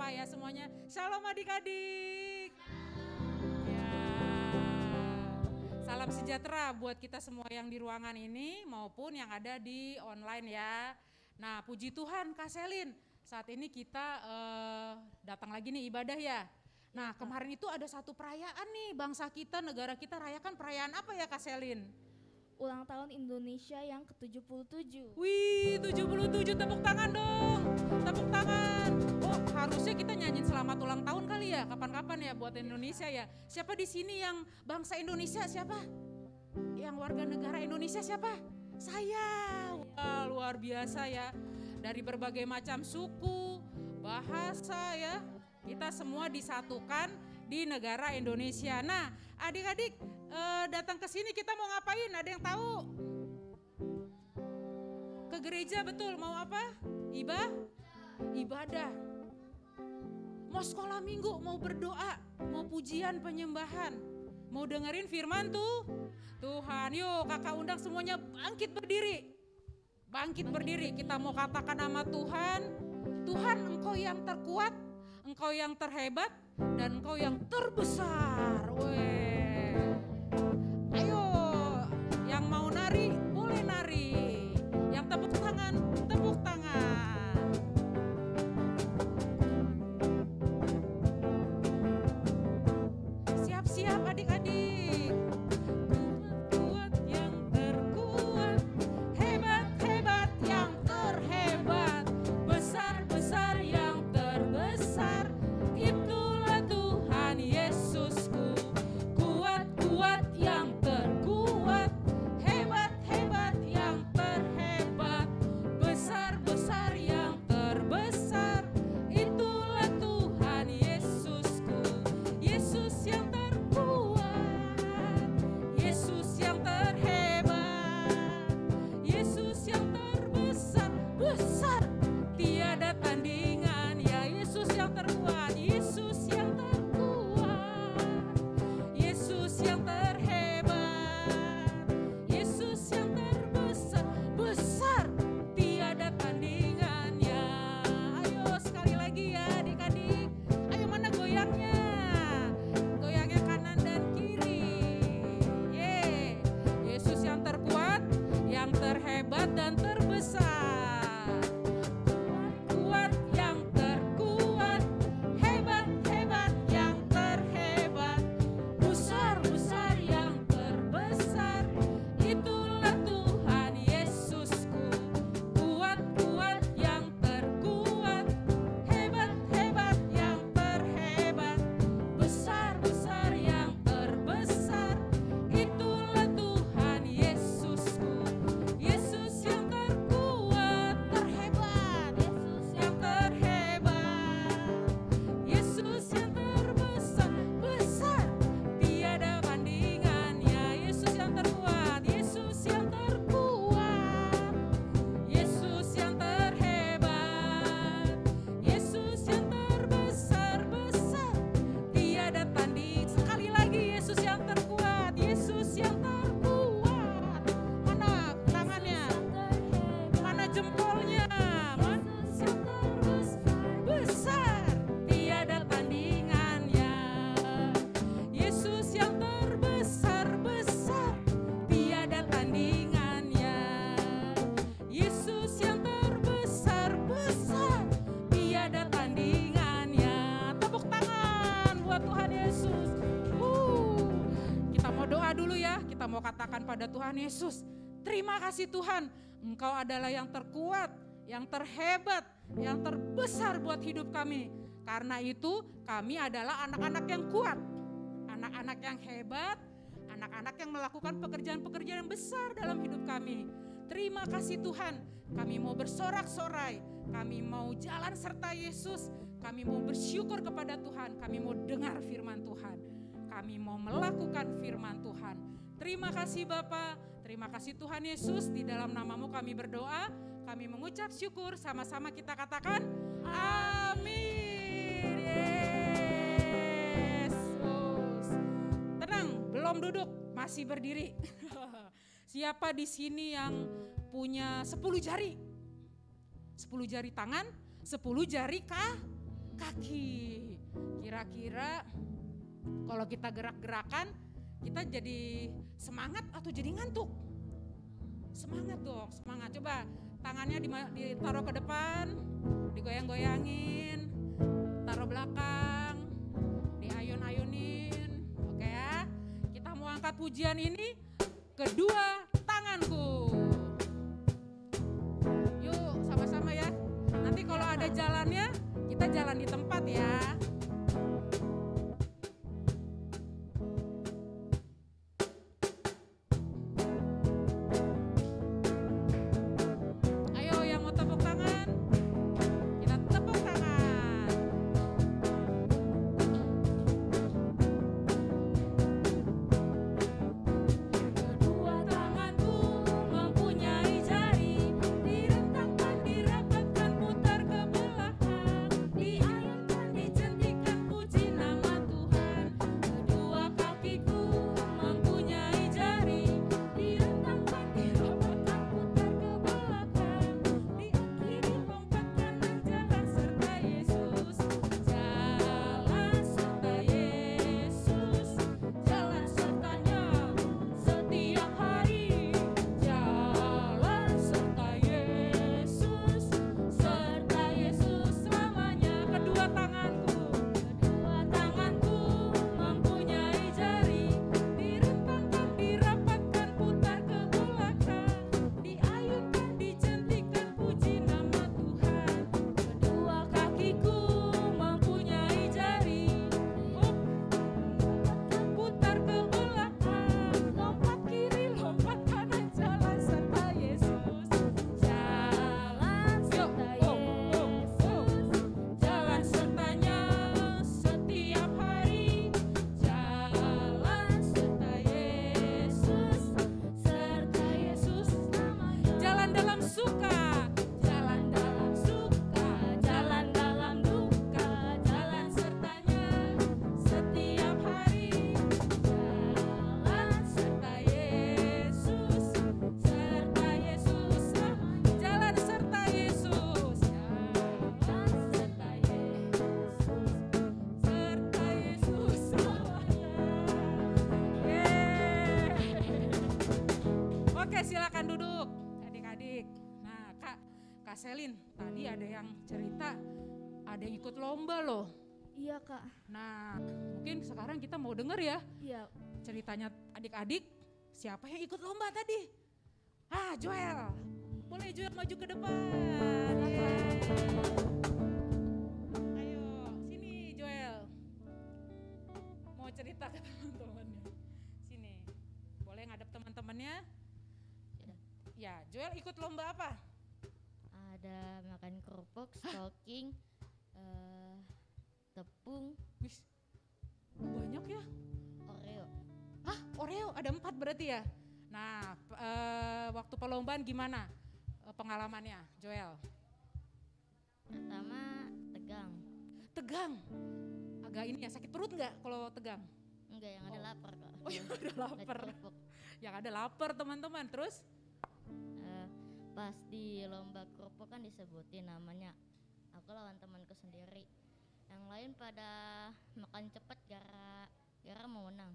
sapa ya semuanya. Shalom adik-adik. Ya. Salam sejahtera buat kita semua yang di ruangan ini maupun yang ada di online ya. Nah, puji Tuhan Kak Selin, saat ini kita datang lagi nih ibadah ya. Nah, kemarin itu ada satu perayaan nih, bangsa kita, negara kita rayakan perayaan apa ya Kak Selin? Ulang tahun Indonesia yang ke-77. Wih, 77, tepuk tangan dong, tepuk tangan. Oh, harusnya kita nyanyiin selamat ulang tahun kali ya, kapan-kapan ya buat Indonesia ya. Siapa di sini yang bangsa Indonesia, siapa? Yang warga negara Indonesia siapa? Saya. Wah, luar biasa ya. Dari berbagai macam suku, bahasa ya, kita semua disatukan di negara Indonesia. Nah, adik-adik datang ke sini kita mau ngapain? Ada yang tahu? Ke gereja, betul. Mau apa? Ibadah. Mau sekolah minggu, mau berdoa, mau pujian penyembahan, mau dengerin firman Tuhan. Yuk kakak undang semuanya bangkit berdiri. Bangkit berdiri, kita mau katakan nama Tuhan. Tuhan, Engkau yang terkuat, Engkau yang terhebat, dan Engkau yang terbesar. Ayo, yang mau nari, boleh nari. Yang tepuk tangan, tepuk tangan. Siap-siap adik-adik. Kuat yang terkuat, hebat-hebat yang terhebat, besar-besar yang terbesar, itulah Tuhan Yesusku. Kuat-kuat yang terkuat, hebat-hebat yang terhebat, besar-besar yang terbesar, itulah Tuhan Yesusku. Yesus yang terkuat, Yesus yang terhebat, Yesus yang terbesar, besar, tiada tandingan ya. Yesus yang terkuat, Yesus yang terkuat, Yesus yang terhebat, Yesus yang terbesar, besar, tiada tandingannya. Ayo sekali lagi ya adik-adik. Ayo mana goyangnya? Goyangnya kanan dan kiri. Yesus yang terkuat, yang terhebat dan terbesar. Kuat yang terkuat, hebat-hebat yang terhebat, besar-besar yang terbesar, itulah Tuhan Yesusku. Kuat-kuat yang terkuat, hebat-hebat yang terhebat, besar-besar yang terbesar, itulah Tuhan Yesusku. Yesus yang terkuat, terhebat, Yesus yang terbesar, besar, tiada bandingannya. Yesus yang terkuat, Yesus yang terkuat, Yesus yang terhebat, Yesus yang terbesar, besar, tiada tanding. Sekali lagi, Yesus yang terkuat, Yesus yang terkuat. Mana tangannya? Mana jempolnya? Yesus yang terbesar, tiada tandingannya. Yesus yang terbesar, besar, tiada tandingannya. Yesus yang terbesar, besar, tiada tandingannya. Tepuk tangan buat Tuhan Yesus. Kita mau doa dulu ya. Kita mau katakan pada Tuhan Yesus, terima kasih Tuhan, Engkau adalah yang terkuat, yang terhebat, yang terbesar buat hidup kami. Karena itu kami adalah anak-anak yang kuat, anak-anak yang hebat, anak-anak yang melakukan pekerjaan-pekerjaan yang besar dalam hidup kami. Terima kasih Tuhan, kami mau bersorak-sorai, kami mau jalan serta Yesus, kami mau bersyukur kepada Tuhan, kami mau dengar firman Tuhan, kami mau melakukan firman Tuhan. Terima kasih Bapa, terima kasih Tuhan Yesus, di dalam namamu kami berdoa, kami mengucap syukur, sama-sama kita katakan amin. Yesus. Tenang, belum duduk, masih berdiri. Siapa di sini yang punya 10 jari? 10 jari tangan, 10 jari kaki. Kira-kira kalau kita gerak-gerakan, kita jadi semangat atau jadi ngantuk? Semangat dong, semangat. Coba tangannya ditaruh ke depan, digoyang-goyangin, taruh belakang, diayun-ayunin. Oke ya, kita mau angkat pujian ini kedua tanganku. Yuk sama-sama ya. Nanti kalau ada jalannya, kita jalan di tempat ya. Ayo yang mau tepuk tangan, kita tepuk tangan. Kedua tanganku mempunyai jari, direntangkan, dirapatkan, putar ke belakang, diayunkan, dicantikkan, puji nama Tuhan. Kedua kakiku mempunyai jari, direntangkan, dirapatkan, putar ke belakang, diakhiri lompat kanan jalan serta Yesus, jalan serta Yesus, jalan sertanya setiap hari, jalan serta Yesus selamanya. Kedua tanganku mempunyai jari, direntangkan, dirapatkan, putar ke belakang, diayunkan, dicantikkan, puji nama Tuhan. Kedua kakiku mempunyai jari, putar ke belakang, lompat kiri, lompat kanan, jalan serta Yesus, jalan serta Yesus, jalan sertanya setiap hari, jalan serta Yesus namanya. Jalan dalam suka, jalan dalam suka, jalan dalam duka, jalan sertanya setiap hari, jalan serta Yesus namanya. Jalan serta Yesus, jalan serta Yesus namanya. Oke, silakan duduk adik-adik. Nah, Kak Selin, tadi ada yang cerita ada yang ikut lomba loh. Iya Kak. Nah, mungkin sekarang kita mau denger ya Iya. ceritanya adik-adik. Siapa yang ikut lomba tadi? Joel. Boleh Joel maju ke depan. Ayo, sini Joel. Mau cerita ke teman-temannya. Sini. Boleh ngadep teman-temannya? Ya, Joel ikut lomba apa? Ada makan kerupuk, stalking, tepung, Wih, banyak ya. Oreo. Oreo ada 4 berarti ya. Nah, waktu perlombaan gimana pengalamannya, Joel? Pertama tegang, Tegang. Agak ini ya, sakit perut nggak kalau tegang? enggak yang ada lapar kok. Oh, yang ada lapar. Lihat kerupuk. Yang ada lapar teman-teman. Terus? Pas di lomba kerupuk kan disebutin namanya. Aku lawan temanku sendiri. Yang lain pada makan cepat gara mau menang.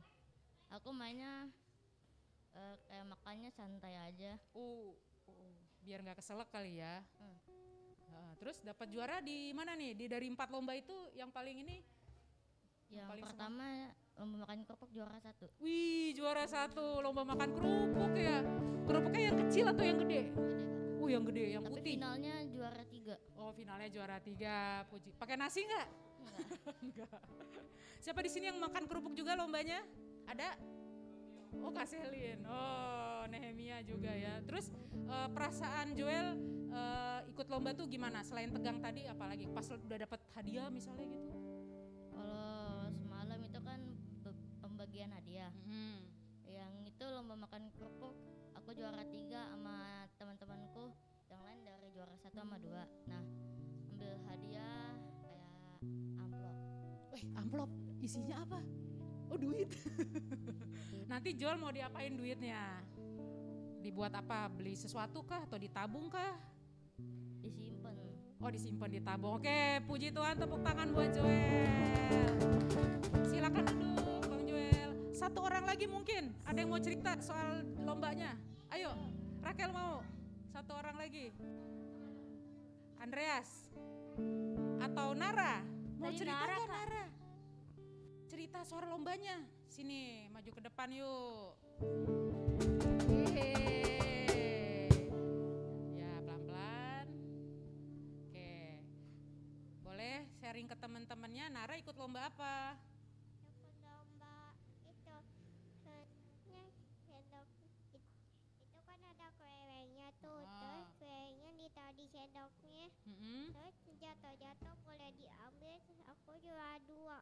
Aku mainnya kayak makannya santai aja. Biar nggak keselak kali ya. Terus dapat juara di mana nih? Dari 4 lomba itu yang paling ini? Yang paling pertama lomba makan kerupuk juara 1. Wih, juara 1 lomba makan kerupuk ya. Kerupuknya yang kecil atau yang gede? Gede, Kak. Yang gede, yang Tapi putih. finalnya juara 3. Oh, finalnya juara 3. Puji. Pakai nasi nggak? Enggak. Siapa di sini yang makan kerupuk juga lombanya? Ada? Oh, Kak Selin. Oh, Nehemia juga ya. Terus perasaan Joel ikut lomba tuh gimana? Selain tegang tadi, apalagi pas udah dapat hadiah misalnya gitu? Kalau semalam itu kan pembagian hadiah. Yang itu lomba makan kerupuk, aku juara 3 sama teman-temanku. Yang lain dari juara 1 sama 2. Nah, ambil hadiah kayak amplop. Amplop isinya apa? Oh, duit. Nanti Joel mau diapain duitnya? Dibuat apa? Beli sesuatu kah atau ditabung kah? Disimpan. Oh disimpan di tabung. Oke, puji Tuhan, tepuk tangan buat Joel. Silakan duduk Bang Joel. Satu orang lagi mungkin, ada yang mau cerita soal lombanya? Ayo, Rakel mau? Satu orang lagi. Andreas atau Nara? Mau Tadi cerita Nara, nggak Kak. Nara? Cerita soal lombanya. Sini, maju ke depan yuk. Yeay. Ya, pelan-pelan. Oke. Boleh sharing ke teman-temannya. Nara ikut lomba apa? Ikut lomba itu itu kan ada kuenya tuh, terus kuenya ditaruh di sendoknya, terus jatuh-jatuh boleh diambil, terus aku juara 2.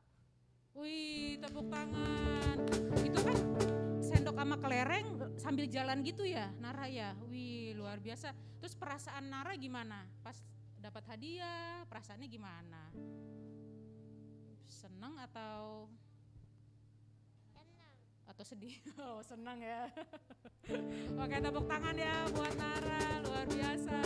Wih, tepuk tangan. Itu kan sendok sama kelereng sambil jalan gitu ya, Nara ya. Wih, luar biasa. Terus perasaan Nara gimana? Pas dapat hadiah, perasaannya gimana? Seneng atau sedih? Oh, senang ya. Oke, tepuk tangan ya buat Nara, luar biasa.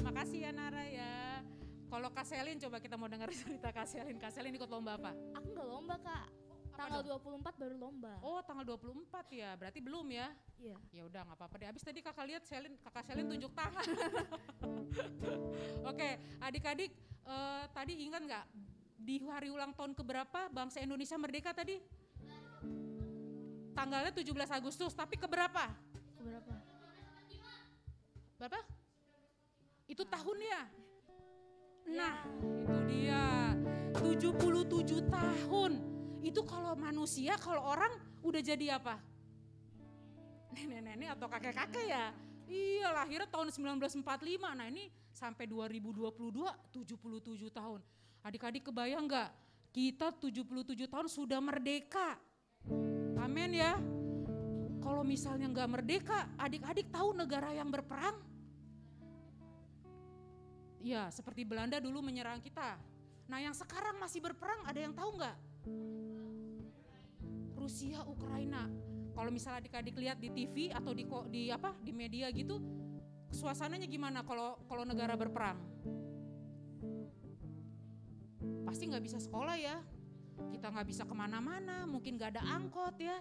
Makasih ya Nara ya. Kalau Kak Selin, coba kita mau dengar cerita Kak Selin. Kak Selin ikut lomba apa? Aku nggak lomba, Kak. Tanggal 24 baru lomba. Oh, tanggal 24 ya. Berarti belum ya? Iya. Ya udah nggak apa-apa deh. Abis tadi Kakak lihat Kakak Selin tunjuk tangan. Oke, adik-adik tadi ingat nggak di hari ulang tahun keberapa bangsa Indonesia merdeka tadi? Tanggalnya 17 Agustus, tapi keberapa? Keberapa? Berapa? Itu tahunnya. Ya. Nah, itu dia. 77 tahun. Itu kalau manusia, kalau orang udah jadi apa? Nenek-nenek atau kakek-kakek ya? Iya, lahirnya tahun 1945. Nah, ini sampai 2022 77 tahun. Adik-adik kebayang nggak? Kita 77 tahun sudah merdeka. Amin ya. Kalau misalnya nggak merdeka, adik-adik tahu negara yang berperang? Ya, seperti Belanda dulu menyerang kita. Nah, yang sekarang masih berperang, ada yang tahu nggak? Rusia, Ukraina. Kalau misalnya adik-adik lihat di TV atau di media gitu, suasananya gimana kalau negara berperang? Pasti nggak bisa sekolah ya. Kita nggak bisa kemana-mana, mungkin nggak ada angkot ya,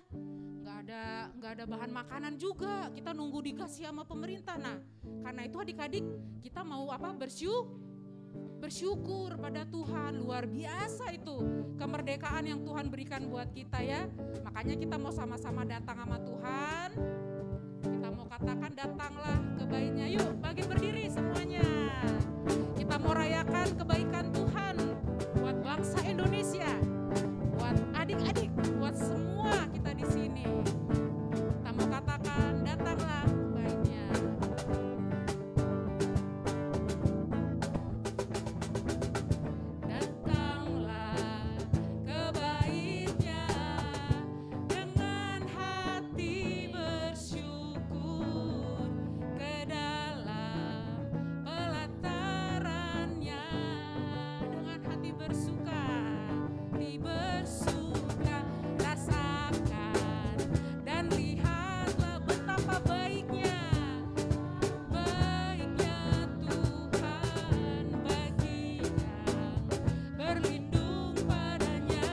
nggak ada bahan makanan juga, kita nunggu dikasih sama pemerintah. Nah, karena itu adik-adik kita mau apa? Bersyukur pada Tuhan, luar biasa itu kemerdekaan yang Tuhan berikan buat kita ya. Makanya kita mau sama-sama datang sama Tuhan, kita mau katakan datanglah ke baitnya. Yuk bagi berdiri semuanya, kita mau rayakan kebaikan Tuhan buat bangsa Indonesia, buat adik-adik, buat semua kita di sini. Kita mau katakan datanglah ke baitnya. Datanglah ke baitnya dengan hati bersyukur, ke dalam pelatarannya dengan hati bersuka, rasakan dan lihatlah betapa baiknya Tuhan bagi yang berlindung padanya.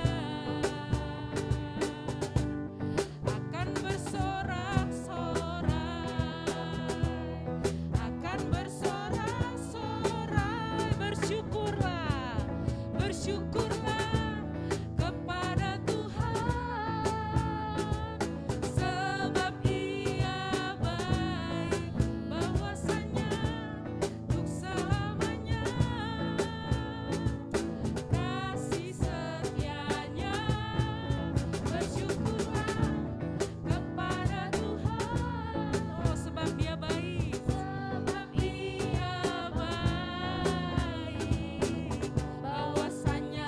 Akan bersorak-sorai, bersyukurlah kepada Tuhan, sebab Ia baik, bahwasanya untuk selamanya kasih setianya. Bersyukurlah kepada Tuhan, oh sebab Dia baik, sebab Ia baik, bahwasanya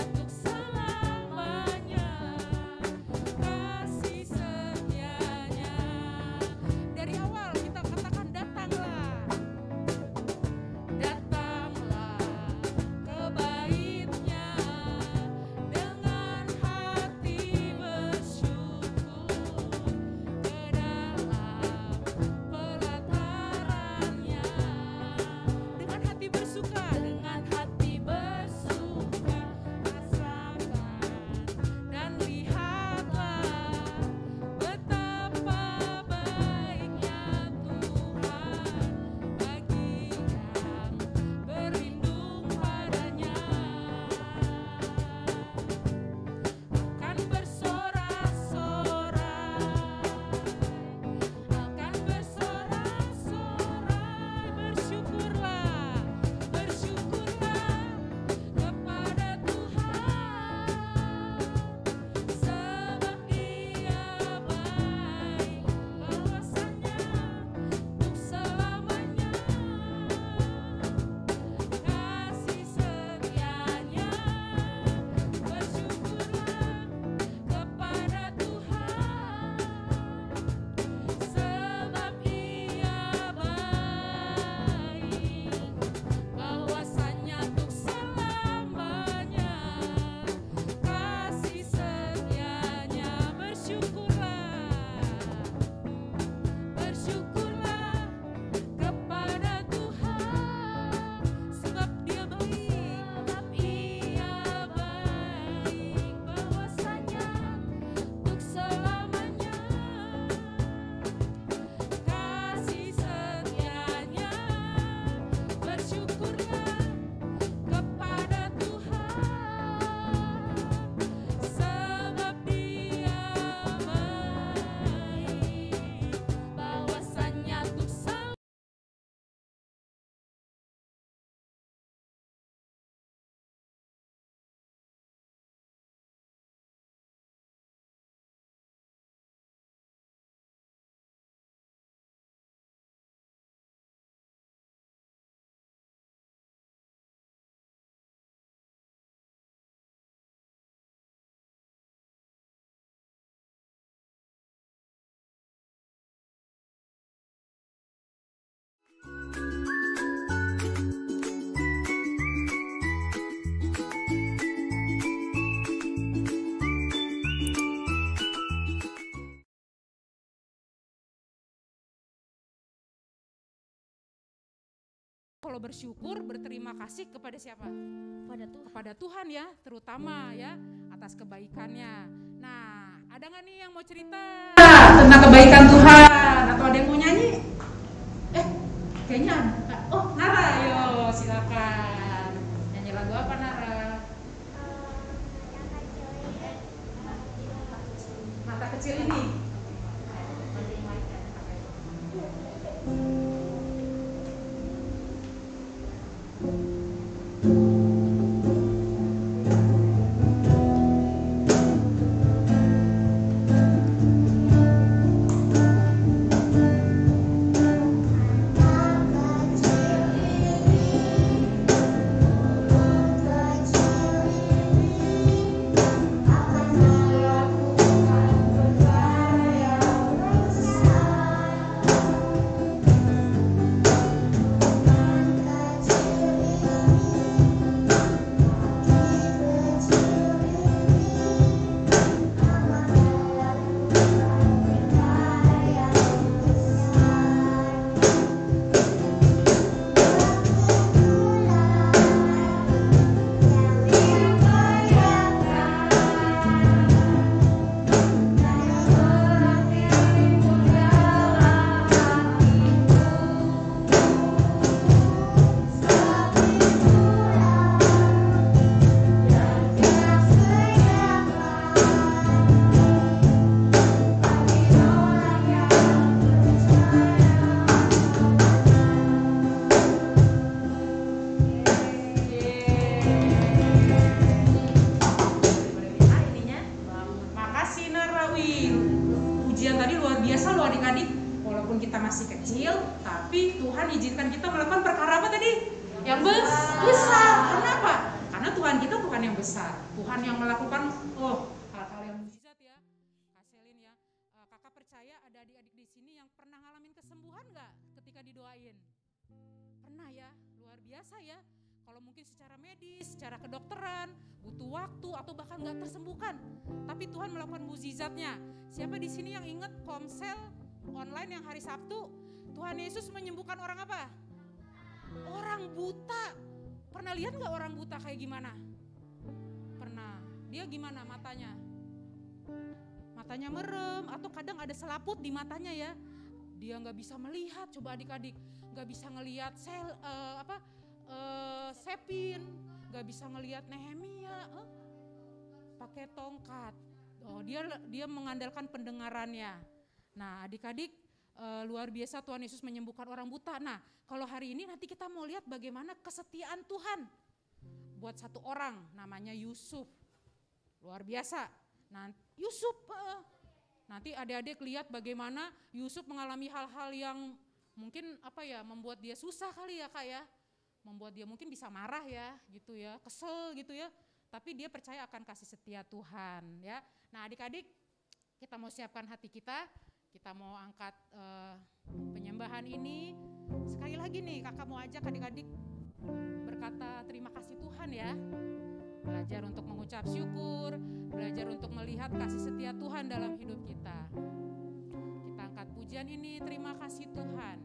kalau bersyukur, berterima kasih kepada siapa? Kepada Tuhan ya, terutama ya atas kebaikannya. Nah, ada nggak nih yang mau cerita tentang kebaikan Tuhan? Atau ada yang mau nyanyi? Kayaknya ada. Oh, Nara, ayo silakan. Nyanyi lagu apa, Nara? Mata kecil ini. Secara kedokteran, butuh waktu atau bahkan nggak tersembuhkan, tapi Tuhan melakukan mukjizatnya. Siapa di sini yang ingat komsel online yang hari Sabtu? Tuhan Yesus menyembuhkan orang apa? Orang buta. Pernah lihat nggak orang buta kayak gimana? Pernah. Dia gimana matanya? Matanya merem atau kadang ada selaput di matanya ya. Dia nggak bisa melihat. Coba adik-adik nggak bisa ngelihat Sepin. Gak bisa ngelihat Nehemia pakai tongkat. Oh, dia mengandalkan pendengarannya. Nah, adik-adik luar biasa Tuhan Yesus menyembuhkan orang buta. Nah, kalau hari ini nanti kita mau lihat bagaimana kesetiaan Tuhan buat satu orang namanya Yusuf. Luar biasa. Nah, Yusuf nanti adik-adik lihat bagaimana Yusuf mengalami hal-hal yang mungkin membuat dia susah kali ya Kak ya. Membuat dia mungkin bisa marah ya gitu ya, kesel gitu ya, tapi dia percaya akan kasih setia Tuhan ya. Nah adik-adik kita mau siapkan hati kita mau angkat penyembahan ini. Sekali lagi nih kakak mau ajak adik-adik berkata terima kasih Tuhan ya. Belajar untuk mengucap syukur, belajar untuk melihat kasih setia Tuhan dalam hidup kita. Kita angkat pujian ini, terima kasih Tuhan.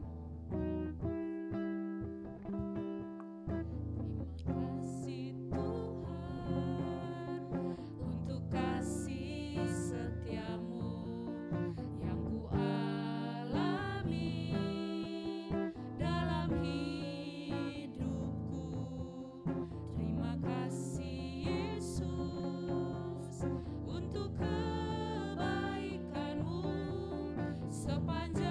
Sepanjang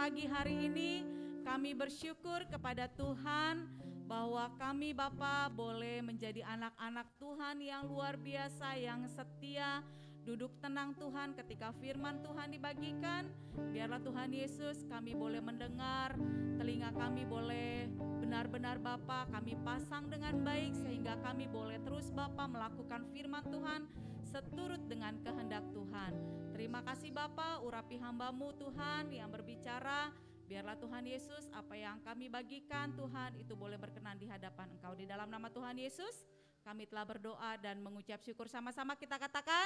pagi hari ini kami bersyukur kepada Tuhan bahwa kami Bapa boleh menjadi anak-anak Tuhan yang luar biasa, yang setia, duduk tenang Tuhan ketika firman Tuhan dibagikan. Biarlah Tuhan Yesus kami boleh mendengar, telinga kami boleh benar-benar Bapa kami pasang dengan baik sehingga kami boleh terus Bapa melakukan firman Tuhan seturut dengan kehendak Tuhan. Terima kasih Bapa, urapi hamba-Mu Tuhan yang berbicara. Biarlah Tuhan Yesus apa yang kami bagikan Tuhan itu boleh berkenan di hadapan Engkau. Di dalam nama Tuhan Yesus kami telah berdoa dan mengucap syukur, sama-sama kita katakan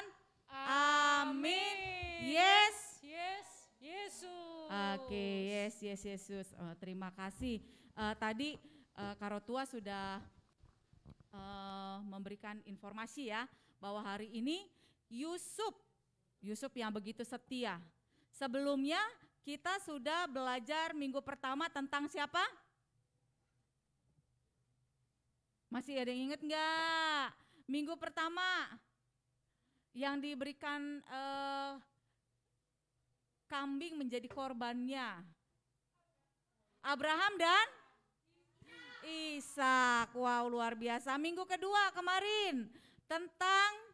amin. Yes. Yes, Yesus. Oke, yes Yesus. Terima kasih. Tadi Karotua sudah memberikan informasi ya bahwa hari ini Yusuf yang begitu setia. Sebelumnya kita sudah belajar minggu pertama tentang siapa? Masih ada yang ingat enggak? Minggu pertama yang diberikan kambing menjadi korbannya Abraham dan Ishak. Wow, luar biasa. Minggu kedua kemarin tentang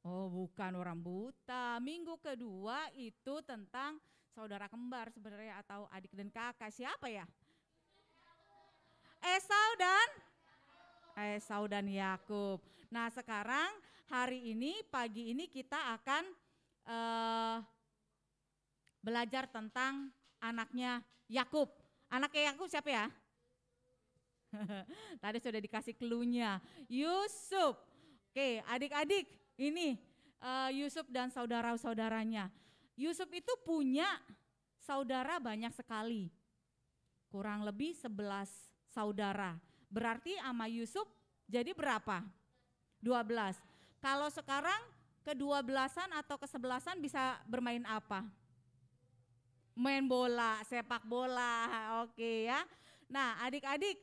bukan orang buta. Minggu kedua itu tentang saudara kembar sebenarnya atau adik dan kakak. Siapa ya? Esau dan Yakub. Nah, sekarang hari ini pagi ini kita akan belajar tentang anaknya Yakub. Anaknya Yakub siapa ya? Tadi sudah dikasih clue-nya. Yusuf. Oke, adik-adik, ini Yusuf dan saudara-saudaranya. Yusuf itu punya saudara banyak sekali. Kurang lebih 11 saudara. Berarti sama Yusuf jadi berapa? 12. Kalau sekarang ke-12-an atau ke-11-an bisa bermain apa? Main bola, sepak bola. Oke ya. Nah, adik-adik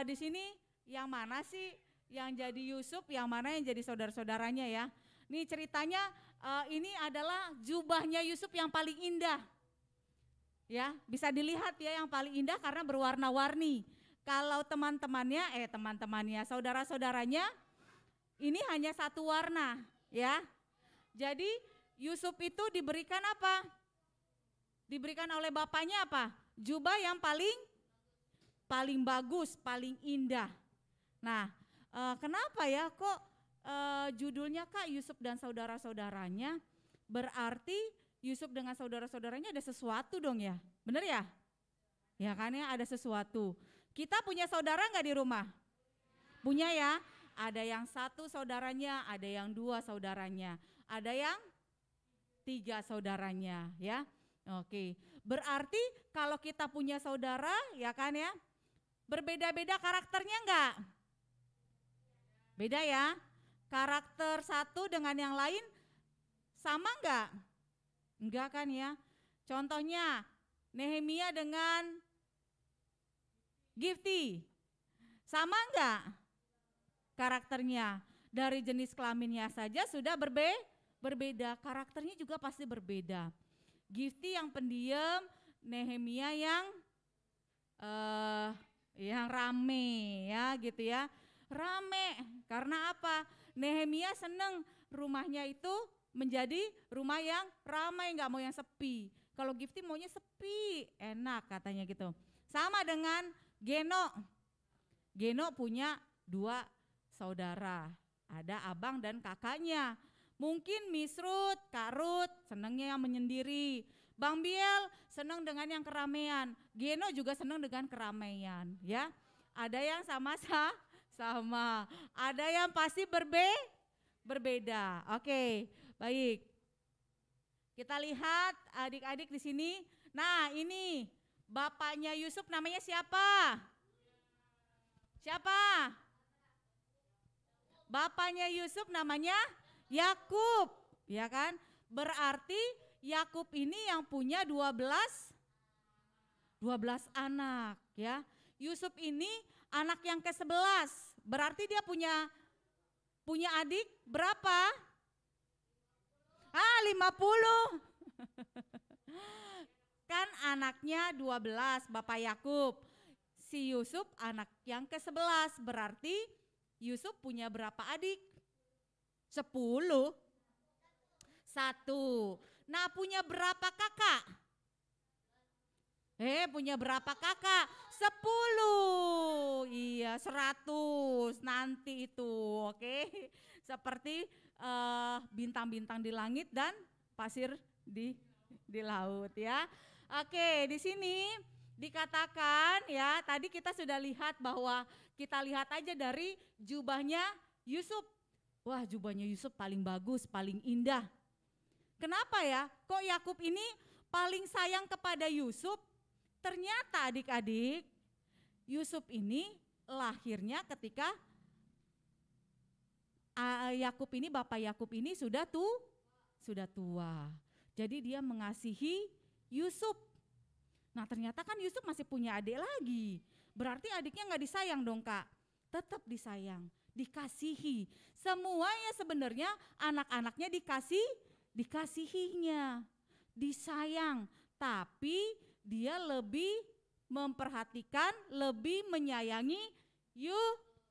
di sini yang mana sih yang jadi Yusuf, yang mana yang jadi saudara-saudaranya ya? Nih ceritanya ini adalah jubahnya Yusuf yang paling indah. Ya, bisa dilihat ya yang paling indah karena berwarna-warni. Kalau teman-temannya, saudara-saudaranya ini hanya satu warna ya. Jadi Yusuf itu diberikan apa? Diberikan oleh bapaknya apa? Jubah yang paling bagus, paling indah. Nah, kenapa ya kok judulnya Kak Yusuf dan saudara-saudaranya? Berarti Yusuf dengan saudara-saudaranya ada sesuatu dong ya, bener ya? Ya kan ya, ada sesuatu. Kita punya saudara nggak di rumah? Punya ya, ada yang 1 saudaranya, ada yang 2 saudaranya, ada yang 3 saudaranya ya. Oke, berarti kalau kita punya saudara ya kan ya, berbeda-beda karakternya enggak? Beda ya, karakter satu dengan yang lain sama enggak? Enggak kan ya. Contohnya Nehemia dengan Gifty, sama enggak karakternya? Dari jenis kelaminnya saja sudah berbeda, karakternya juga pasti berbeda. Gifty yang pendiam, Nehemia yang rame ya gitu ya. Rame karena apa? Nehemia seneng rumahnya itu menjadi rumah yang ramai, nggak mau yang sepi. Kalau Gifty maunya sepi, enak katanya gitu. Sama dengan Geno punya 2 saudara, ada abang dan kakaknya. Mungkin Miss Ruth, Kak Ruth senangnya yang menyendiri. Bang Biel senang dengan yang keramaian. Geno juga senang dengan keramaian ya. Ada yang sama, ada yang pasti berbeda. Oke, baik. Kita lihat adik-adik di sini. Nah, ini bapaknya Yusuf namanya siapa? Siapa? Bapaknya Yusuf namanya Yakub, ya kan? Berarti Yakub ini yang punya 12 anak, ya. Yusuf ini anak yang ke-11. Berarti dia punya adik berapa? 50. kan anaknya 12, Bapak Yakub. Si Yusuf anak yang ke-11, berarti Yusuf punya berapa adik? 10. 1. Nah, punya berapa kakak? Punya berapa kakak? 10. Iya, 100 nanti itu. Oke. Seperti bintang-bintang di langit dan pasir di laut ya. Oke, di sini dikatakan ya, tadi kita sudah lihat bahwa kita lihat aja dari jubahnya Yusuf. Wah, jubahnya Yusuf paling bagus, paling indah. Kenapa ya? Kok Yakub ini paling sayang kepada Yusuf? Ternyata adik-adik, Yusuf ini lahirnya ketika Yakub ini, Bapak Yakub ini sudah tua. Jadi dia mengasihi Yusuf. Nah, ternyata kan Yusuf masih punya adik lagi. Berarti adiknya nggak disayang dong, Kak? Tetap disayang, dikasihi. Semuanya sebenarnya anak-anaknya dikasihinya, disayang, tapi dia lebih memperhatikan, lebih menyayangi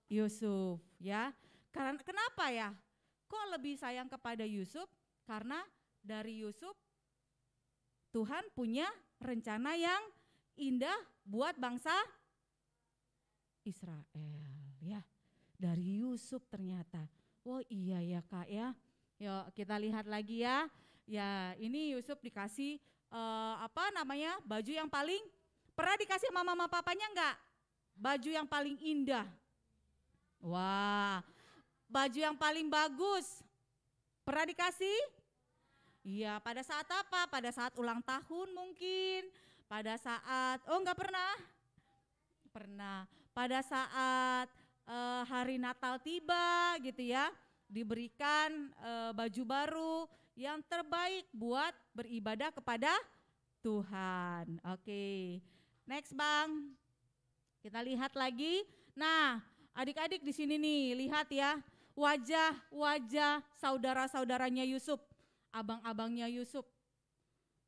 Yusuf ya. Karena kenapa ya? Kok lebih sayang kepada Yusuf? Karena dari Yusuf Tuhan punya rencana yang indah buat bangsa Israel ya. Dari Yusuf ternyata. Oh iya ya Kak ya. Yuk kita lihat lagi ya. Ya ini Yusuf dikasih baju yang paling, pernah dikasih sama mama papanya enggak? Baju yang paling indah. Wah, baju yang paling bagus. Pernah dikasih? Iya, pada saat apa? Pada saat ulang tahun mungkin. Pada saat, enggak pernah? Pernah. Pada saat hari Natal tiba gitu ya, diberikan baju baru yang terbaik buat beribadah kepada Tuhan. Oke, next Bang, kita lihat lagi. Nah, adik-adik di sini nih, lihat ya, wajah-wajah saudara-saudaranya Yusuf, abang-abangnya Yusuf.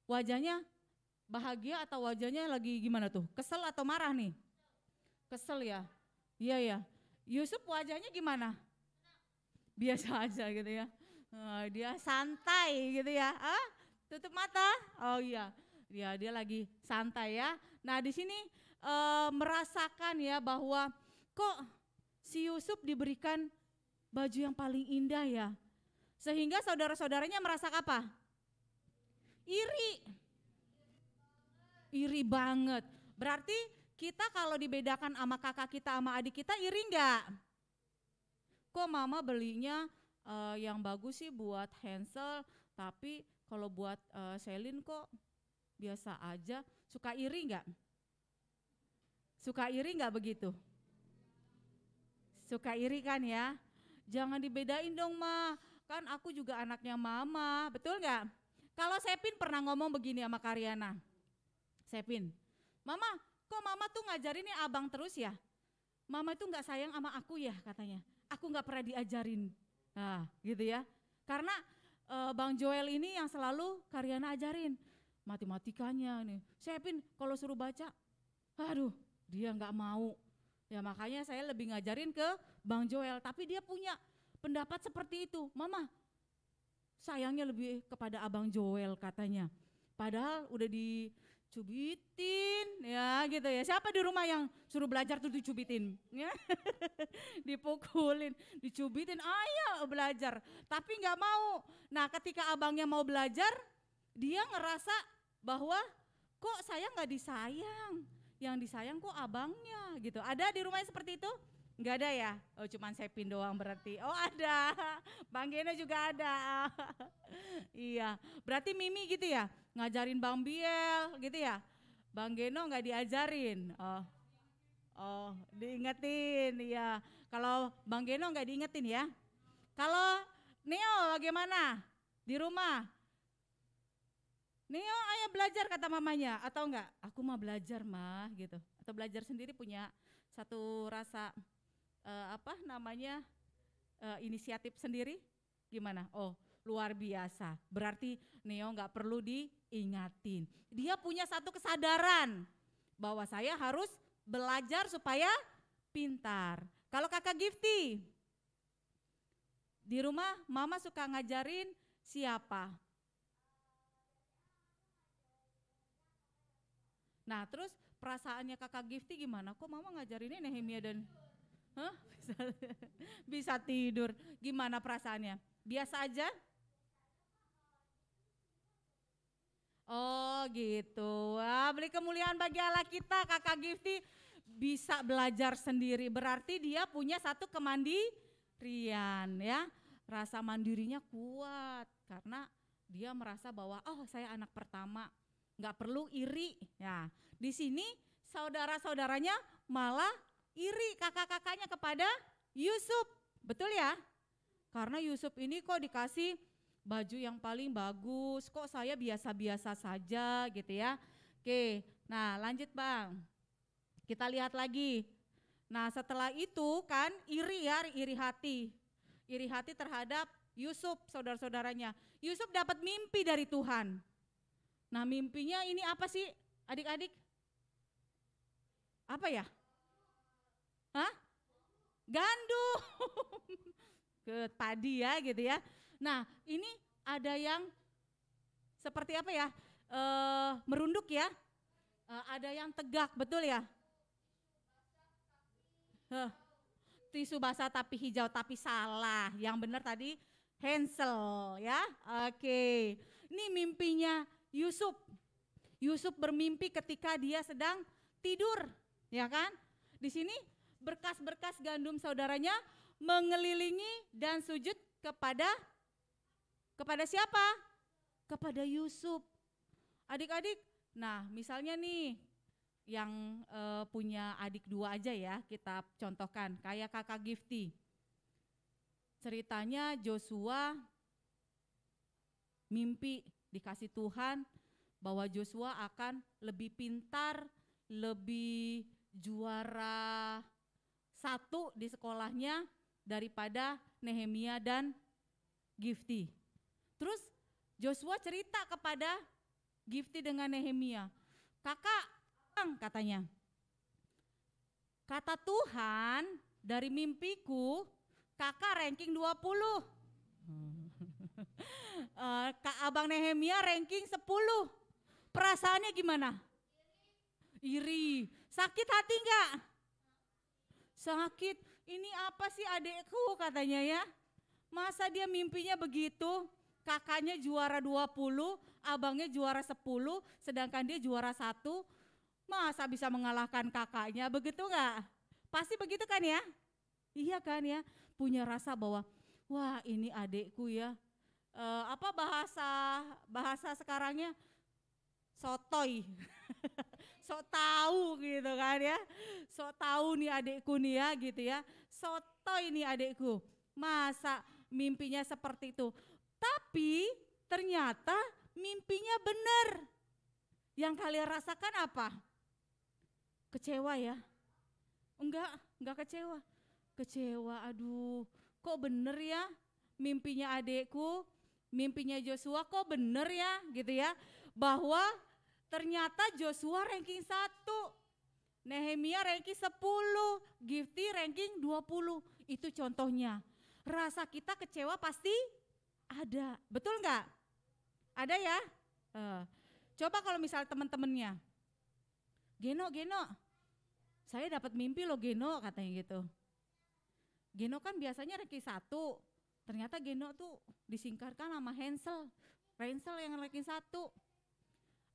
Wajahnya bahagia atau wajahnya lagi gimana tuh? Kesel atau marah nih? Kesel ya? Iya ya. Yusuf wajahnya gimana? Biasa aja gitu ya. Dia santai gitu ya. Tutup mata. Oh iya. Dia lagi santai ya. Nah, di sini merasakan ya bahwa kok si Yusuf diberikan baju yang paling indah ya. Sehingga saudara-saudaranya merasa apa? Iri. Iri banget. Berarti kita kalau dibedakan sama kakak kita sama adik kita iri enggak? Kok mama belinya yang bagus sih buat Hansel, tapi kalau buat Selin kok biasa aja. Suka iri enggak? Suka iri enggak begitu? Suka iri kan ya? Jangan dibedain dong Ma, kan aku juga anaknya mama, betul enggak? Kalau Sepin pernah ngomong begini sama Karyana, Sepin, Mama, kok mama tuh ngajarinnya abang terus ya? Mama itu gak sayang sama aku ya katanya. Aku gak pernah diajarin. Nah gitu ya. Karena Bang Joel ini yang selalu Karyana ajarin. Matematikanya nih. Sepin kalau suruh baca, aduh dia gak mau. Ya makanya saya lebih ngajarin ke Bang Joel. Tapi dia punya pendapat seperti itu. Mama sayangnya lebih kepada Abang Joel katanya. Padahal udah dicubitin ya gitu ya. Siapa di rumah yang suruh belajar tuh dicubitin? Ya. Dipukulin, dicubitin, ayo belajar. Tapi gak mau. Nah ketika abangnya mau belajar, dia ngerasa bahwa kok saya gak disayang. Yang disayang kok abangnya gitu. Ada di rumahnya seperti itu? Enggak ada ya? Oh cuman Sepin doang berarti. Oh ada, Bang Geno juga ada. Iya, berarti Mimi gitu ya? Ngajarin Bang Biel gitu ya? Bang Geno gak diajarin? Oh diingetin ya. Kalau Bang Geno gak diingetin ya? Kalau Neo bagaimana? Di rumah? Neo ayo belajar kata mamanya atau enggak? Aku mah belajar mah gitu. Atau belajar sendiri punya satu rasa inisiatif sendiri gimana? Oh luar biasa, berarti Neo nggak perlu ingatin. Dia punya satu kesadaran bahwa saya harus belajar supaya pintar. Kalau kakak Gifty, di rumah mama suka ngajarin siapa? Nah terus perasaannya kakak Gifty gimana? Kok mama ngajarinnya Nehemia dan Hah? Bisa tidur. Gimana perasaannya? Biasa aja? Oh gitu. Wah, beri kemuliaan bagi Allah kita. Kakak Gifty bisa belajar sendiri. Berarti dia punya satu kemandirian ya. Rasa mandirinya kuat karena dia merasa bahwa oh saya anak pertama, nggak perlu iri. Ya, di sini saudara-saudaranya malah iri kakak-kakaknya kepada Yusuf. Betul ya? Karena Yusuf ini kok dikasih baju yang paling bagus, kok saya biasa-biasa saja gitu ya. Oke, nah lanjut Bang. Kita lihat lagi. Nah setelah itu kan iri ya, iri hati. Iri hati terhadap Yusuf, saudara-saudaranya. Yusuf dapat mimpi dari Tuhan. Nah mimpinya ini apa sih adik-adik? Apa ya? Hah? Gandum. Ke padi ya gitu ya. Nah ini ada yang seperti apa ya, merunduk ya, ada yang tegak, betul ya? Tisu basah tapi hijau, tapi salah, yang benar tadi Hansel ya. Oke, ini mimpinya Yusuf. Yusuf bermimpi ketika dia sedang tidur, ya kan? Di sini berkas-berkas gandum saudaranya mengelilingi dan sujud kepada siapa? Kepada Yusuf. Adik-adik, nah misalnya nih yang punya adik dua aja ya kita contohkan, kayak kakak Gifty. Ceritanya Joshua mimpi dikasih Tuhan bahwa Joshua akan lebih pintar, lebih juara satu di sekolahnya daripada Nehemia dan Gifty. Terus Joshua cerita kepada Gifty dengan Nehemia, kakak, katanya, kata Tuhan dari mimpiku kakak ranking 20. Kak abang Nehemia ranking 10. Perasaannya gimana? Iri. Sakit hati enggak? Sakit. Ini apa sih adekku katanya ya? Masa dia mimpinya begitu? Kakaknya juara 20, abangnya juara 10, sedangkan dia juara 1. Masa bisa mengalahkan kakaknya, begitu enggak? Pasti begitu kan ya? Iya kan ya? Punya rasa bahwa wah ini adekku ya. Apa bahasa sekarangnya? Sotoy. Sok tahu gitu kan ya. Sok tahu nih adekku nih ya gitu ya. Sotoy nih adekku. Masa mimpinya seperti itu. Tapi ternyata mimpinya benar. Yang kalian rasakan apa? Kecewa ya? Enggak kecewa. Kecewa, aduh kok bener ya mimpinya adekku, mimpinya Joshua kok bener ya gitu ya. Bahwa ternyata Joshua ranking 1, Nehemia ranking 10, Gifty ranking 20. Itu contohnya. Rasa kita kecewa pasti ada, betul enggak? Ada ya? Coba kalau misal teman-temannya, Geno, saya dapat mimpi loh Geno katanya gitu. Geno kan biasanya ranking 1, ternyata Geno tuh disingkatkan sama Hansel yang ranking 1.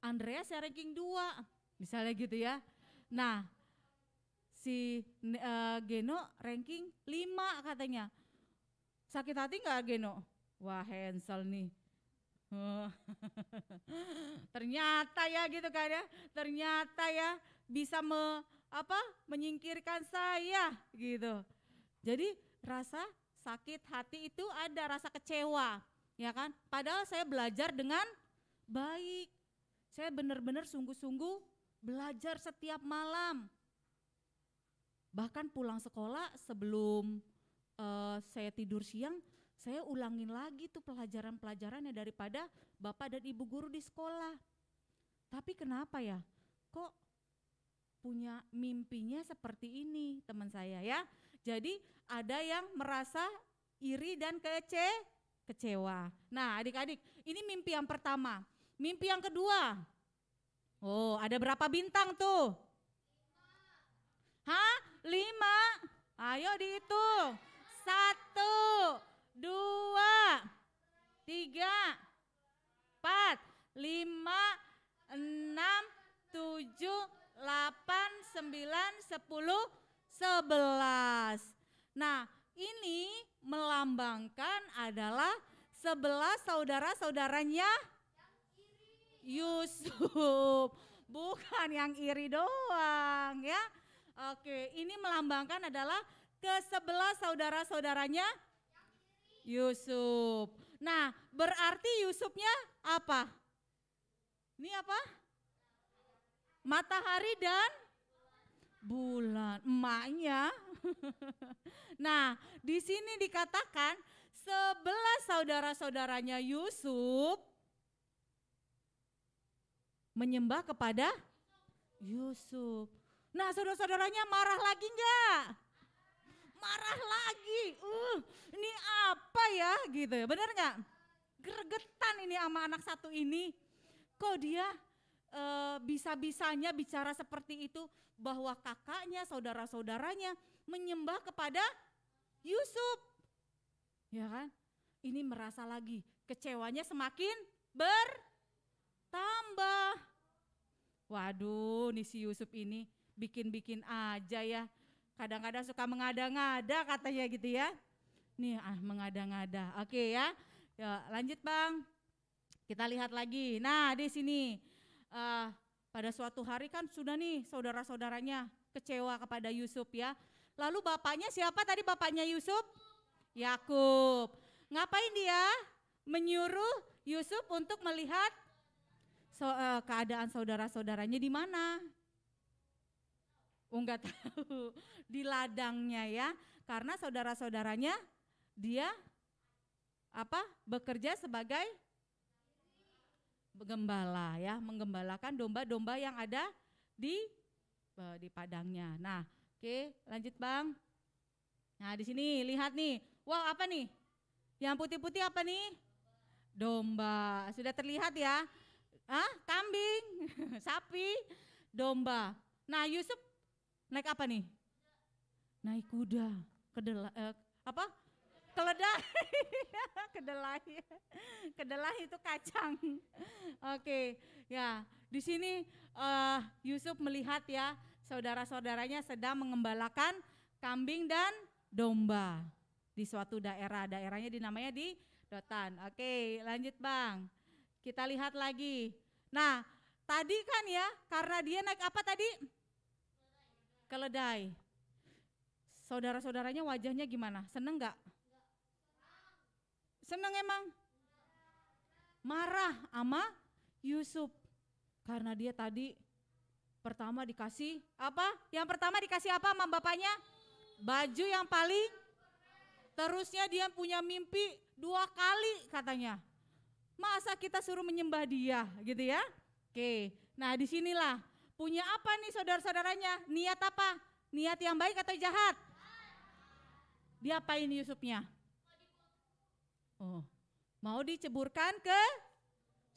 Andreas yang ranking 2, misalnya gitu ya. Nah, si Geno ranking 5 katanya. Sakit hati enggak Geno? Wah Hansel nih. Ternyata ya gitu kan ya. Ternyata ya bisa menyingkirkan saya gitu. Jadi rasa sakit hati itu ada, rasa kecewa, ya kan? Padahal saya belajar dengan baik. Saya benar-benar sungguh-sungguh belajar setiap malam. Bahkan pulang sekolah sebelum saya tidur siang, saya ulangin lagi tuh pelajaran-pelajarannya daripada Bapak dan Ibu guru di sekolah. Tapi kenapa ya, kok punya mimpinya seperti ini teman saya ya. Jadi ada yang merasa iri dan kecewa. Nah adik-adik, ini mimpi yang pertama. Mimpi yang kedua, oh ada berapa bintang tuh? 5. Ayo dihitung. 1, 2, 3, 4, 5, 6, 7, 8, 9, 10, 11. Nah ini melambangkan adalah 11 saudara-saudaranya Yusuf. Bukan yang iri doang ya. Oke, ini melambangkan adalah ke-11 saudara-saudaranya Yusuf. Nah, berarti Yusufnya apa? Ini apa? Matahari dan bulan, emaknya. Nah, di sini dikatakan 11 saudara-saudaranya Yusuf menyembah kepada Yusuf. Nah, saudara-saudaranya marah lagi enggak? Marah lagi. Ini apa ya gitu ya, benar enggak? Gregetan ini sama anak satu ini. Kok dia bisa-bisanya bicara seperti itu, bahwa kakaknya, saudara-saudaranya menyembah kepada Yusuf. Ya kan? Ini merasa lagi, kecewanya semakin bertambah. Waduh, nih si Yusuf ini bikin-bikin aja ya. Kadang-kadang suka mengada-ngada katanya gitu ya. Nih mengada-ngada. Oke ya. Ya, lanjut Bang. Kita lihat lagi. Nah, di sini pada suatu hari kan sudah nih saudara-saudaranya kecewa kepada Yusuf ya. Lalu bapaknya siapa tadi bapaknya Yusuf? Yakub. Ngapain dia? Menyuruh Yusuf untuk melihat keadaan saudara-saudaranya di mana? Enggak tahu, di ladangnya ya, karena saudara-saudaranya dia bekerja sebagai gembala ya, menggembalakan domba-domba yang ada di padangnya. Nah, oke, lanjut Bang. Nah, di sini lihat nih. Wah, apa nih? Yang putih-putih apa nih? Domba. Sudah terlihat ya? Kambing, sapi, domba. Nah, Yusuf naik apa nih? Naik kuda, keledai. Kedelai itu kacang. Oke, ya di sini Yusuf melihat ya saudara-saudaranya sedang mengembalakan kambing dan domba di suatu daerah. Daerahnya dinamanya di Dotan. Oke, lanjut Bang. Kita lihat lagi. Nah, tadi kan ya karena dia naik apa tadi? Keledai. Saudara-saudaranya wajahnya gimana? Seneng gak? Seneng emang? Marah sama Yusuf. Karena dia tadi pertama dikasih apa? Yang pertama dikasih apa sama bapaknya? Baju yang paling. Terusnya dia punya mimpi 2 kali katanya. Masa kita suruh menyembah dia gitu ya? Oke, nah disinilah punya apa nih saudara-saudaranya? Niat apa? Niat yang baik atau jahat? Diapain Yusufnya? Oh, mau diceburkan ke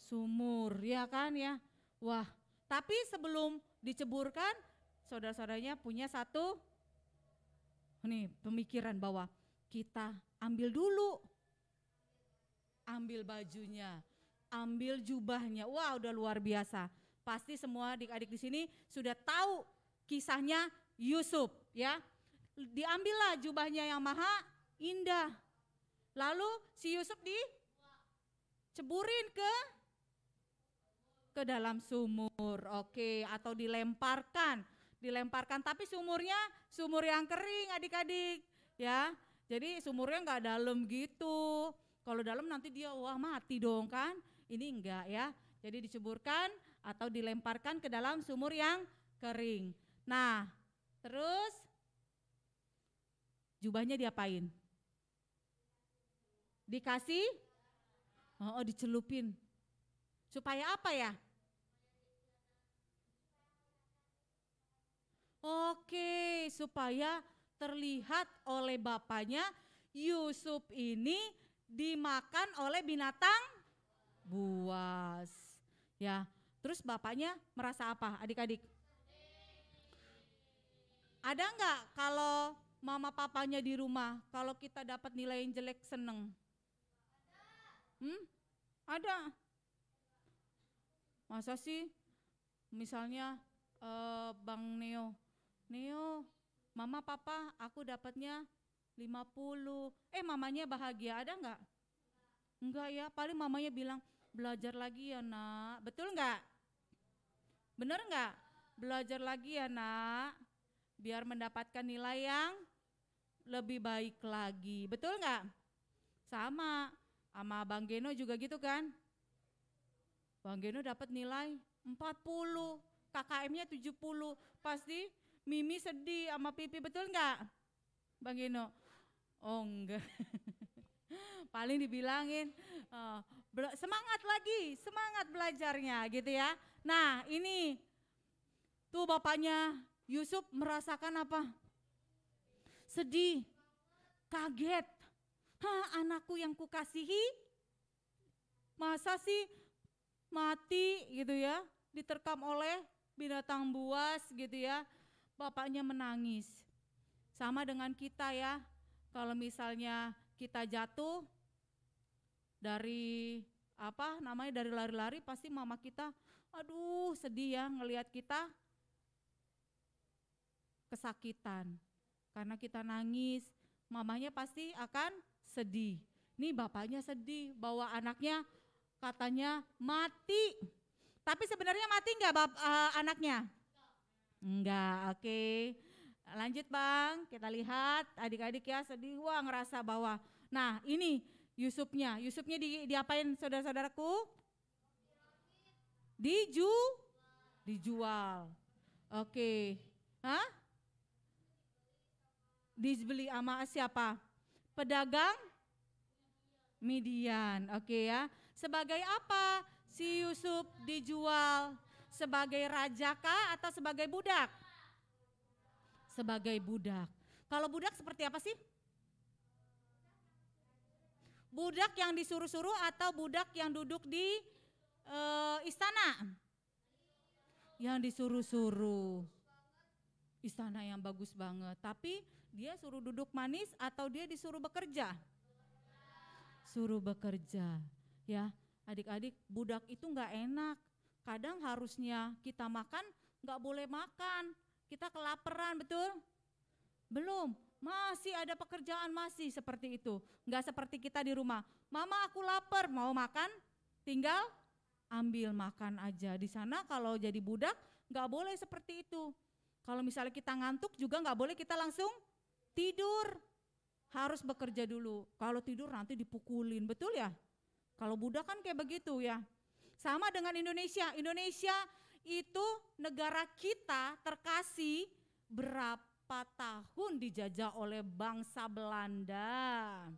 sumur ya kan ya? Wah, tapi sebelum diceburkan saudara-saudaranya punya satu pemikiran bahwa kita ambil dulu. Ambil bajunya, ambil jubahnya. Wah, udah luar biasa. Pasti semua adik-adik di sini sudah tahu kisahnya Yusuf ya. Diambillah jubahnya yang maha indah. Lalu si Yusuf diceburin ke dalam sumur. Oke, atau dilemparkan, tapi sumur yang kering adik-adik ya. Jadi sumurnya enggak dalam gitu. Kalau dalam nanti dia mati dong kan. Ini enggak ya. Jadi diceburkan atau dilemparkan ke dalam sumur yang kering. Nah, terus jubahnya diapain? Dikasih? Oh, dicelupin. Supaya apa ya? Oke, supaya terlihat oleh bapaknya Yusuf ini dimakan oleh binatang buas. Ya, terus bapaknya merasa apa adik-adik? Ada enggak kalau mama papanya di rumah, kalau kita dapat nilai yang jelek seneng? Ada. Masa sih misalnya Bang Neo, mama papa aku dapatnya 50, mamanya bahagia, ada enggak? Enggak ya, paling mamanya bilang belajar lagi ya nak, betul enggak? Bener enggak? Belajar lagi ya nak, biar mendapatkan nilai yang lebih baik lagi, betul enggak? Sama Bang Geno juga gitu kan? Bang Geno dapat nilai 40, KKM-nya 70, pasti Mimi sedih sama Pipi, betul enggak? Bang Geno? Oh enggak. Paling dibilangin semangat lagi, semangat belajarnya gitu ya. Nah ini tuh bapaknya Yusuf merasakan apa? Sedih, kaget. Anakku yang kukasihi masa sih mati gitu ya, diterkam oleh binatang buas gitu ya. Bapaknya menangis. Sama dengan kita ya, kalau misalnya kita jatuh dari dari lari-lari, pasti mama kita aduh sedih ya ngelihat kita kesakitan. Karena kita nangis, mamanya pasti akan sedih. Nih bapaknya sedih bahwa anaknya katanya mati. Tapi sebenarnya mati enggak anaknya? Enggak, oke. Lanjut Bang, kita lihat adik-adik ya sedih, wah ngerasa bahwa. Nah ini Yusufnya diapain saudara-saudaraku? Dijual. Oke. Dibeli sama siapa? Pedagang Midian, oke ya. Sebagai apa si Yusuf dijual? Sebagai raja kah atau sebagai budak? Sebagai budak. Kalau budak seperti apa sih? Budak yang disuruh-suruh atau budak yang duduk di istana? Yang disuruh-suruh. Istana yang bagus banget, tapi dia suruh duduk manis atau dia disuruh bekerja? Suruh bekerja. Ya, adik-adik, budak itu enggak enak. Kadang harusnya kita makan, enggak boleh makan. Kita kelaparan, betul? Belum, masih ada pekerjaan masih seperti itu. Enggak seperti kita di rumah. Mama aku lapar, mau makan, tinggal ambil makan aja. Di sana kalau jadi budak enggak boleh seperti itu. Kalau misalnya kita ngantuk juga enggak boleh kita langsung tidur. Harus bekerja dulu. Kalau tidur nanti dipukulin, betul ya? Kalau budak kan kayak begitu ya. Sama dengan Indonesia. Indonesia itu negara kita terkasih berapa tahun dijajah oleh bangsa Belanda,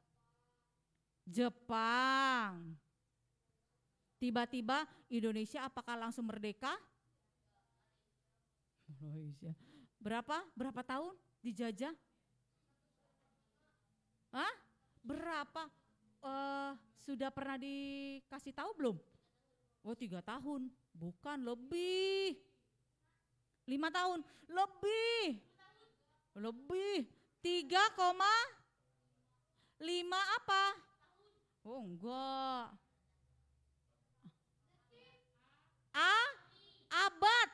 Jepang. Tiba-tiba Indonesia apakah langsung merdeka? Berapa tahun dijajah? Berapa? Sudah pernah dikasih tahu belum? Oh 3 tahun, bukan lebih. 5 tahun, lebih. 3,5 apa? Oh enggak. Abad.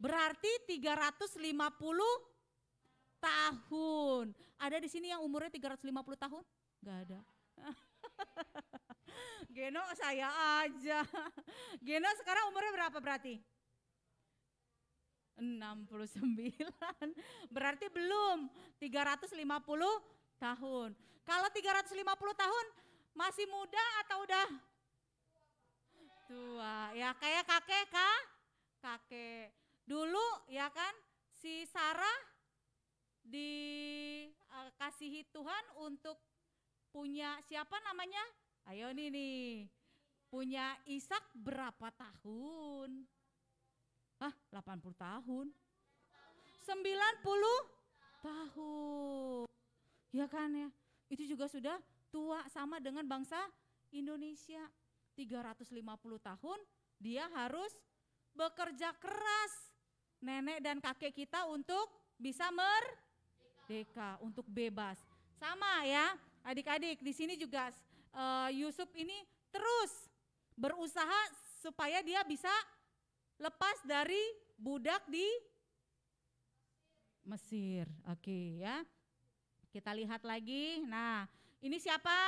Berarti 350 tahun. Ada di sini yang umurnya 350 tahun? Enggak ada. Geno saya aja. Geno sekarang umurnya berapa berarti? 69. Berarti belum 350 tahun. Kalau 350 tahun masih muda atau udah tua? Ya kayak kakek. Dulu ya kan si Sarah dikasihi Tuhan untuk punya siapa namanya? Ayo nih. Punya Ishak berapa tahun? 80 tahun. 90 tahun. Ya kan ya? Itu juga sudah tua sama dengan bangsa Indonesia. 350 tahun dia harus bekerja keras. Nenek dan kakek kita untuk bisa merdeka, untuk bebas. Sama ya, adik-adik di sini juga Yusuf ini terus berusaha supaya dia bisa lepas dari budak di Mesir. Oke ya. Kita lihat lagi. Nah, ini siapa?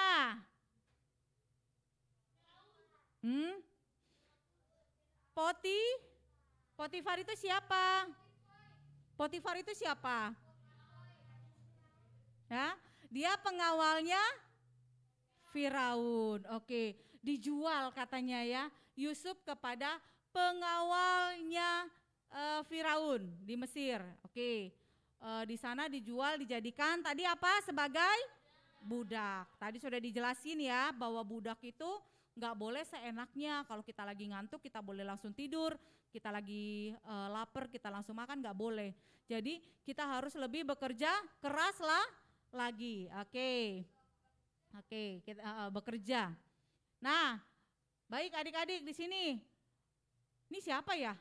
Potifar itu siapa? Potifar itu siapa? Ya, dia pengawalnya Firaun. Oke, dijual katanya ya Yusuf kepada pengawalnya Firaun di Mesir. Oke, di sana dijual, dijadikan tadi apa? Sebagai budak. Tadi sudah dijelasin ya bahwa budak itu nggak boleh seenaknya. Kalau kita lagi ngantuk kita boleh langsung tidur, kita lagi lapar kita langsung makan, nggak boleh. Jadi kita harus lebih bekerja keras lagi. Oke, kita bekerja. Nah, baik adik-adik di sini. Ini siapa ya?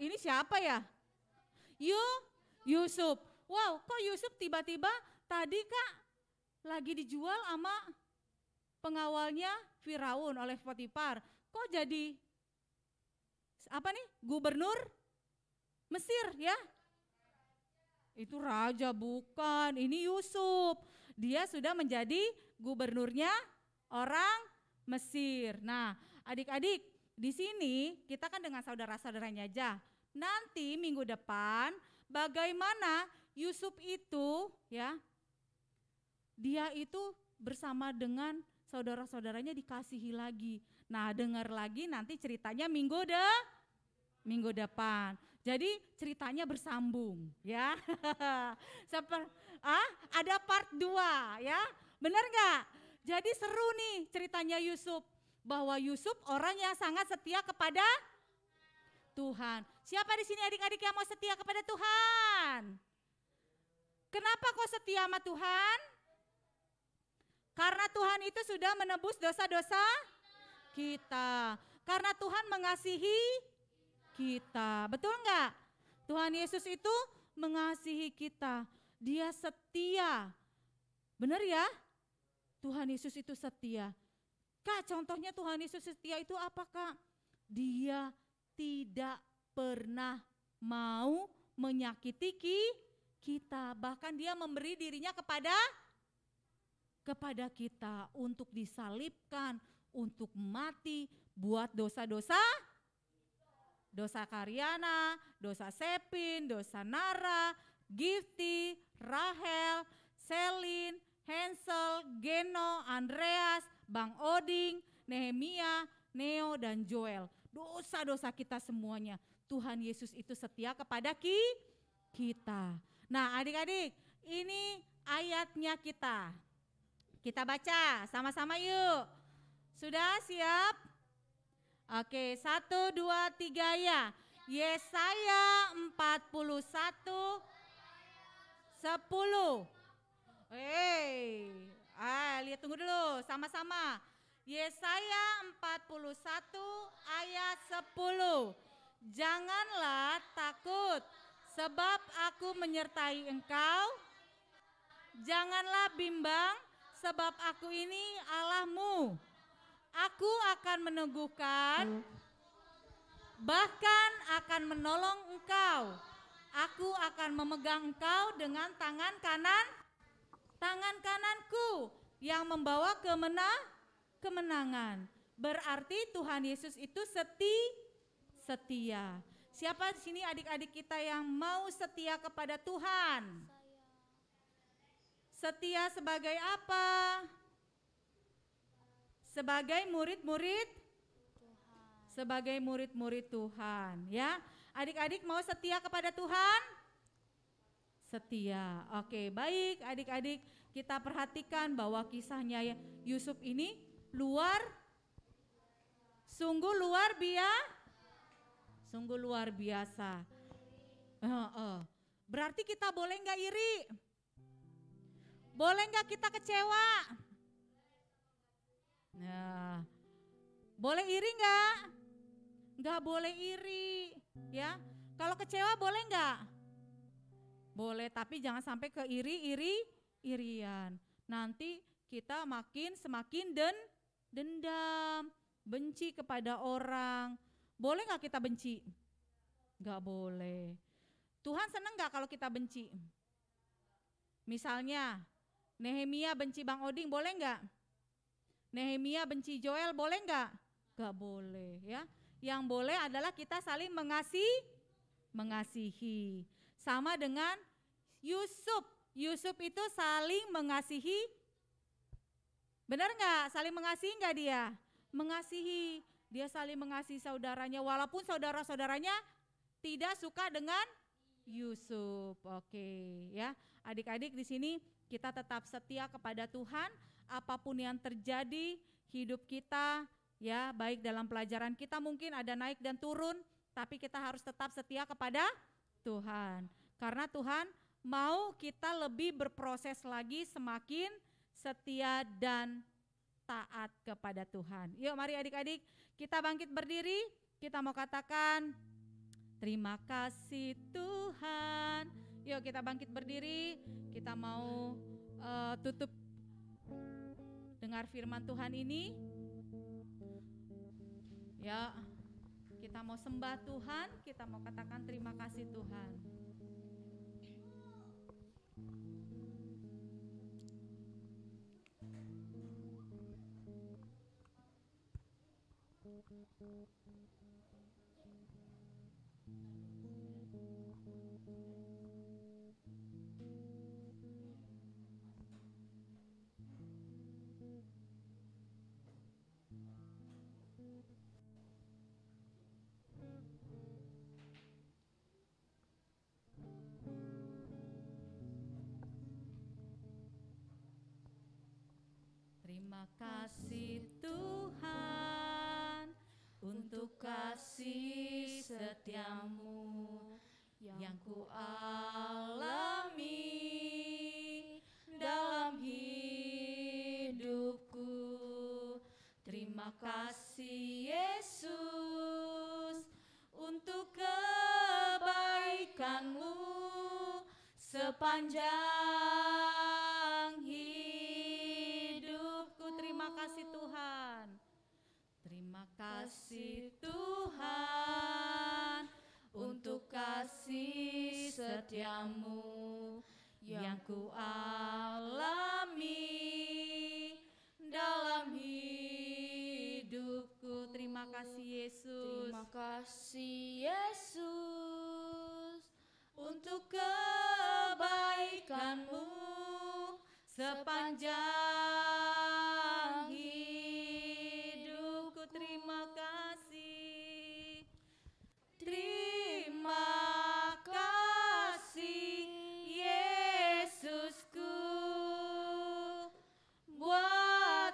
Ini siapa ya? Yusuf. Wow, kok Yusuf tiba-tiba tadi Kak lagi dijual sama pengawalnya Firaun oleh Potifar. Kok jadi apa nih? Gubernur Mesir ya? Itu raja bukan, ini Yusuf. Dia sudah menjadi gubernurnya orang Mesir. Nah, adik-adik, di sini kita kan dengan saudara-saudaranya aja. Nanti minggu depan bagaimana Yusuf itu ya, dia itu bersama dengan saudara-saudaranya dikasihi lagi. Nah, dengar lagi nanti ceritanya minggu depan. Jadi ceritanya bersambung ya. Ada part 2 ya. Benar nggak? Jadi seru nih ceritanya Yusuf. Bahwa Yusuf orang yang sangat setia kepada Tuhan. Siapa di sini adik-adik yang mau setia kepada Tuhan? Kenapa kok setia sama Tuhan? Karena Tuhan itu sudah menebus dosa-dosa kita. Karena Tuhan mengasihi kita. Betul enggak? Tuhan Yesus itu mengasihi kita. Dia setia. Benar ya? Tuhan Yesus itu setia. Kak, contohnya Tuhan Yesus setia itu apa Kak? Dia tidak pernah mau menyakiti kita. Bahkan dia memberi dirinya kepada kita untuk disalibkan, untuk mati buat dosa-dosa. Dosa Karyana, dosa Sepin, dosa Nara, Gifty, Rahel, Selin, Hansel, Geno, Andreas, Bang Oding, Nehemia, Neo, dan Joel. Dosa-dosa kita semuanya. Tuhan Yesus itu setia kepada kita. Nah adik-adik, ini ayatnya kita. Kita baca sama-sama yuk. Sudah siap? Oke, 1, 2, 3 ya. Yesaya 41, 10. Lihat tunggu dulu sama-sama. Yesaya 41 ayat 10. Janganlah takut sebab aku menyertai engkau. Janganlah bimbang sebab aku ini Allahmu. Aku akan meneguhkan, bahkan akan menolong engkau. Aku akan memegang engkau dengan tangan kananku yang membawa kemenangan. Berarti Tuhan Yesus itu setia. Siapa di sini adik-adik kita yang mau setia kepada Tuhan? Setia sebagai apa? Sebagai murid-murid Tuhan. Sebagai murid-murid Tuhan, ya. Adik-adik mau setia kepada Tuhan? setia. Oke, baik adik-adik, kita perhatikan bahwa kisahnya Yusuf ini sungguh luar biasa. Berarti kita boleh nggak iri? Boleh nggak kita kecewa? Nah, boleh iri nggak? Nggak boleh iri, ya. Kalau kecewa boleh nggak? Boleh, tapi jangan sampai ke irian. Nanti kita semakin dendam, benci kepada orang. Boleh nggak kita benci? Nggak boleh. Tuhan senang nggak kalau kita benci? Misalnya Nehemia benci Bang Oding, boleh nggak? Nehemia benci Joel, boleh nggak? Nggak boleh, ya. Yang boleh adalah kita saling mengasihi. Sama dengan Yusuf. Yusuf itu saling mengasihi. Benar nggak? Saling mengasihi nggak dia? Mengasihi. Dia saling mengasihi saudaranya walaupun saudara-saudaranya tidak suka dengan Yusuf. Oke, ya. Adik-adik di sini kita tetap setia kepada Tuhan apapun yang terjadi hidup kita, ya, baik dalam pelajaran kita mungkin ada naik dan turun, tapi kita harus tetap setia kepada Tuhan. Karena Tuhan mau kita lebih berproses lagi semakin setia dan taat kepada Tuhan. Yuk mari adik-adik kita bangkit berdiri, kita mau katakan terima kasih Tuhan. Yuk kita bangkit berdiri, kita mau tutup dengar firman Tuhan ini. Ya, kita mau sembah Tuhan, kita mau katakan terima kasih Tuhan. Terima kasih Tuhan untuk kasih setiamu yang ku alami dalam hidupku. Terima kasih Yesus untuk kebaikanmu sepanjang hidupku. Terima kasih Tuhan. Terima kasih Tuhan untuk kasih setiamu yang ku alami dalam hidupku. Terima kasih Yesus. Terima kasih Yesus untuk kebaikanmu sepanjang hidupku. Terima kasih. Terima kasih Yesusku buat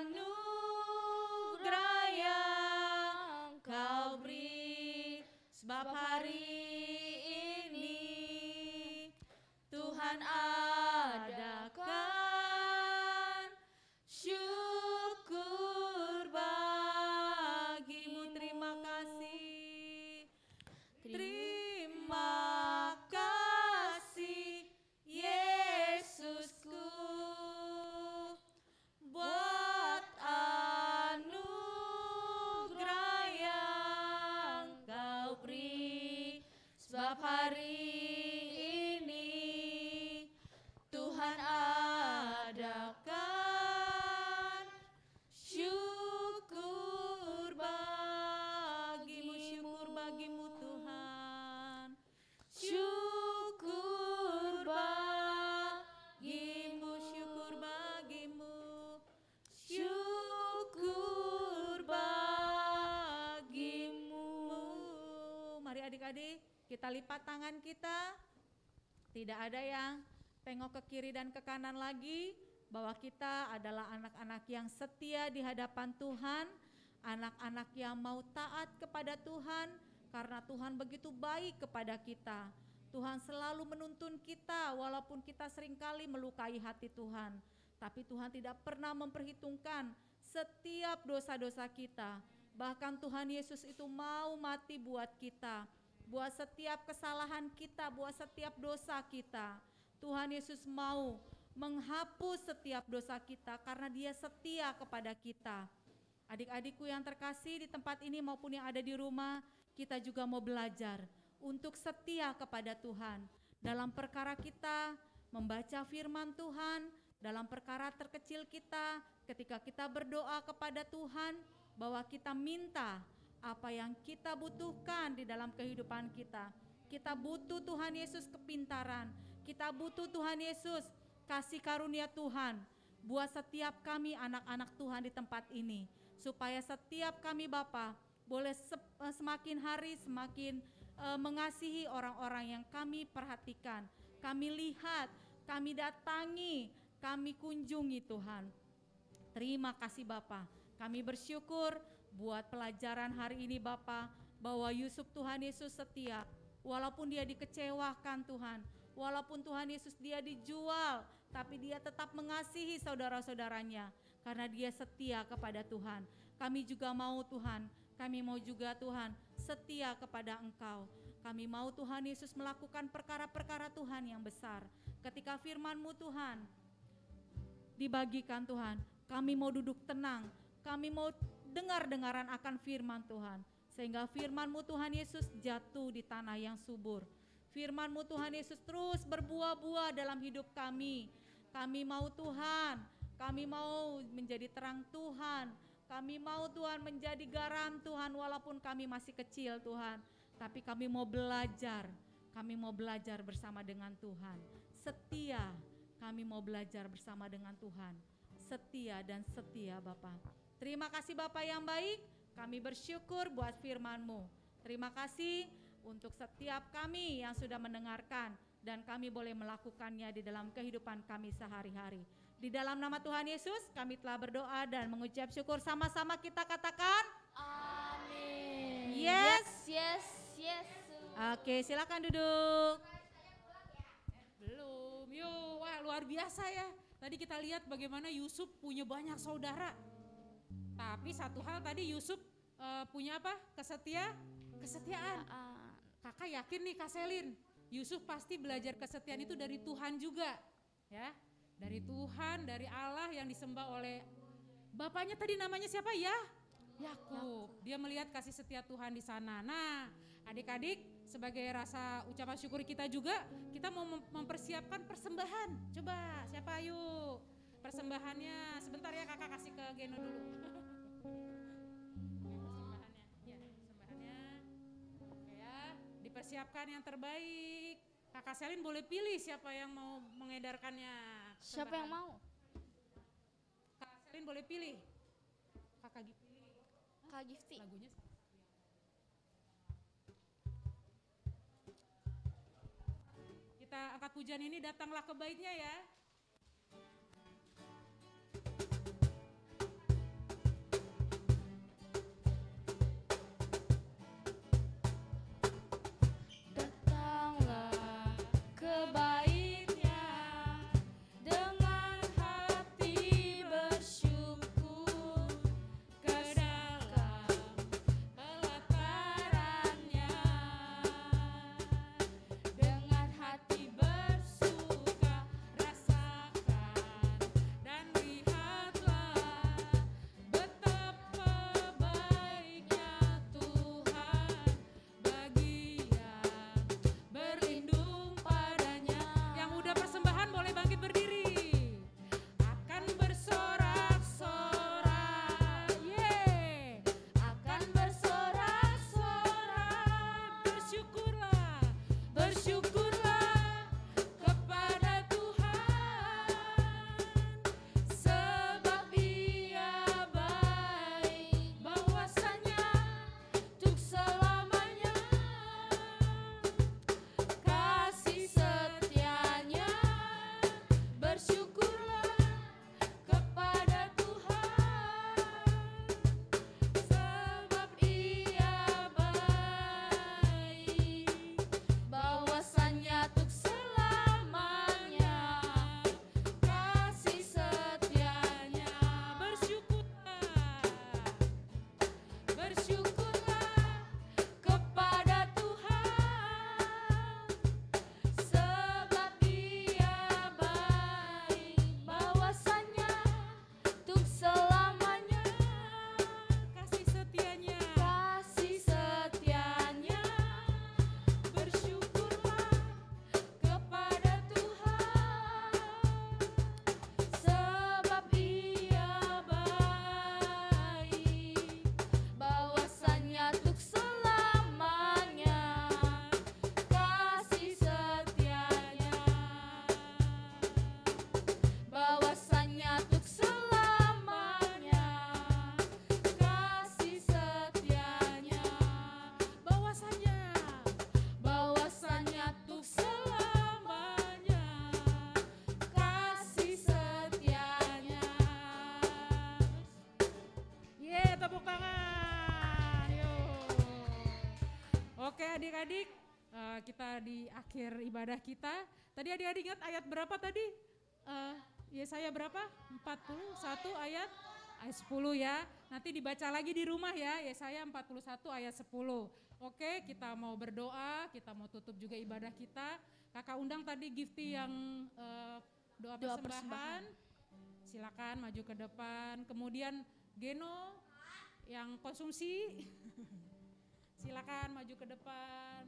anugerah yang kau beri, sebab hari ini Tuhan adakan syukur bagimu. Terima kasih. Terima kasih Yesusku buat anugerah yang kau beri, sebab hari ini Tuhan adakan syukur bagimu. Syukur bagimu Tuhan, syukur bagimu, syukur bagimu, syukur bagimu. Mari adik-adik kita lipat tangan kita, Tidak ada yang tengok ke kiri dan ke kanan lagi, bahwa kita adalah anak-anak yang setia di hadapan Tuhan, anak-anak yang mau taat kepada Tuhan, karena Tuhan begitu baik kepada kita. Tuhan selalu menuntun kita walaupun kita seringkali melukai hati Tuhan. Tapi Tuhan tidak pernah memperhitungkan setiap dosa-dosa kita. Bahkan Tuhan Yesus itu mau mati buat kita, buat setiap kesalahan kita, buat setiap dosa kita. Tuhan Yesus mau menghapus setiap dosa kita karena Dia setia kepada kita. Adik-adikku yang terkasih di tempat ini maupun yang ada di rumah, kita juga mau belajar untuk setia kepada Tuhan dalam perkara kita membaca firman Tuhan, dalam perkara terkecil kita ketika kita berdoa kepada Tuhan, bahwa kita minta apa yang kita butuhkan di dalam kehidupan kita. Kita butuh Tuhan Yesus kepintaran, kita butuh Tuhan Yesus kasih karunia Tuhan buat setiap kami anak-anak Tuhan di tempat ini, supaya setiap kami Bapa boleh semakin hari semakin mengasihi orang-orang yang kami perhatikan, kami lihat, kami datangi, kami kunjungi Tuhan. Terima kasih Bapa. Kami bersyukur buat pelajaran hari ini Bapa, bahwa Yusuf Tuhan Yesus setia, walaupun dia dikecewakan Tuhan, walaupun Tuhan Yesus dia dijual, tapi dia tetap mengasihi saudara-saudaranya, karena dia setia kepada Tuhan. Kami juga mau Tuhan, kami mau juga Tuhan setia kepada Engkau. Kami mau Tuhan Yesus melakukan perkara-perkara Tuhan yang besar. Ketika firman-Mu Tuhan dibagikan Tuhan, kami mau duduk tenang, kami mau dengar-dengaran akan firman Tuhan, sehingga firman-Mu Tuhan Yesus jatuh di tanah yang subur. Firman-Mu Tuhan Yesus terus berbuah-buah dalam hidup kami. Kami mau Tuhan, kami mau menjadi terang Tuhan, kami mau Tuhan menjadi garam Tuhan, walaupun kami masih kecil Tuhan, tapi kami mau belajar bersama dengan Tuhan. Setia, kami mau belajar bersama dengan Tuhan. Setia dan setia Bapa. Terima kasih Bapa yang baik, kami bersyukur buat firman-Mu. Terima kasih untuk setiap kami yang sudah mendengarkan, dan kami boleh melakukannya di dalam kehidupan kami sehari-hari. Di dalam nama Tuhan Yesus kami telah berdoa dan mengucap syukur. Sama-sama kita katakan Amin. Yes. Yes. Oke, silakan duduk. Belum. Yuk, wah luar biasa ya. Tadi kita lihat bagaimana Yusuf punya banyak saudara. Tapi satu hal tadi Yusuf punya apa? Kesetiaan. Kakak yakin nih Kak Selin, Yusuf pasti belajar kesetiaan itu dari Tuhan juga, ya. Dari Tuhan, dari Allah yang disembah oleh bapaknya tadi namanya siapa ya? Yakub. Dia melihat kasih setia Tuhan di sana. Nah, adik-adik, sebagai rasa ucapan syukur kita juga, kita mau mempersiapkan persembahan. Coba, siapa yuk? Persembahannya, sebentar ya kakak kasih ke Geno dulu. Persembahannya. Ya, dipersiapkan yang terbaik. Kakak Selin boleh pilih siapa yang mau mengedarkannya. Siapa yang mau? Kak Selin boleh pilih. Kakak pilih. Kak Gifty. Lagunya kita angkat pujian ini, datanglah ke baitnya ya. Datanglah ke baitnya dengan hati bersyukur, ke dalam pelatarannya dengan hati bersuka rasa. adik-adik, kita di akhir ibadah kita. Tadi adik-adik ingat ayat berapa tadi? Yesaya berapa? 41 ayat 10 ya. Nanti dibaca lagi di rumah ya, Yesaya 41 ayat 10. Oke, kita mau berdoa, kita mau tutup juga ibadah kita. Kakak undang tadi Gifty yang doa persembahan. Silakan maju ke depan. Kemudian Geno yang konsumsi. Silakan maju ke depan.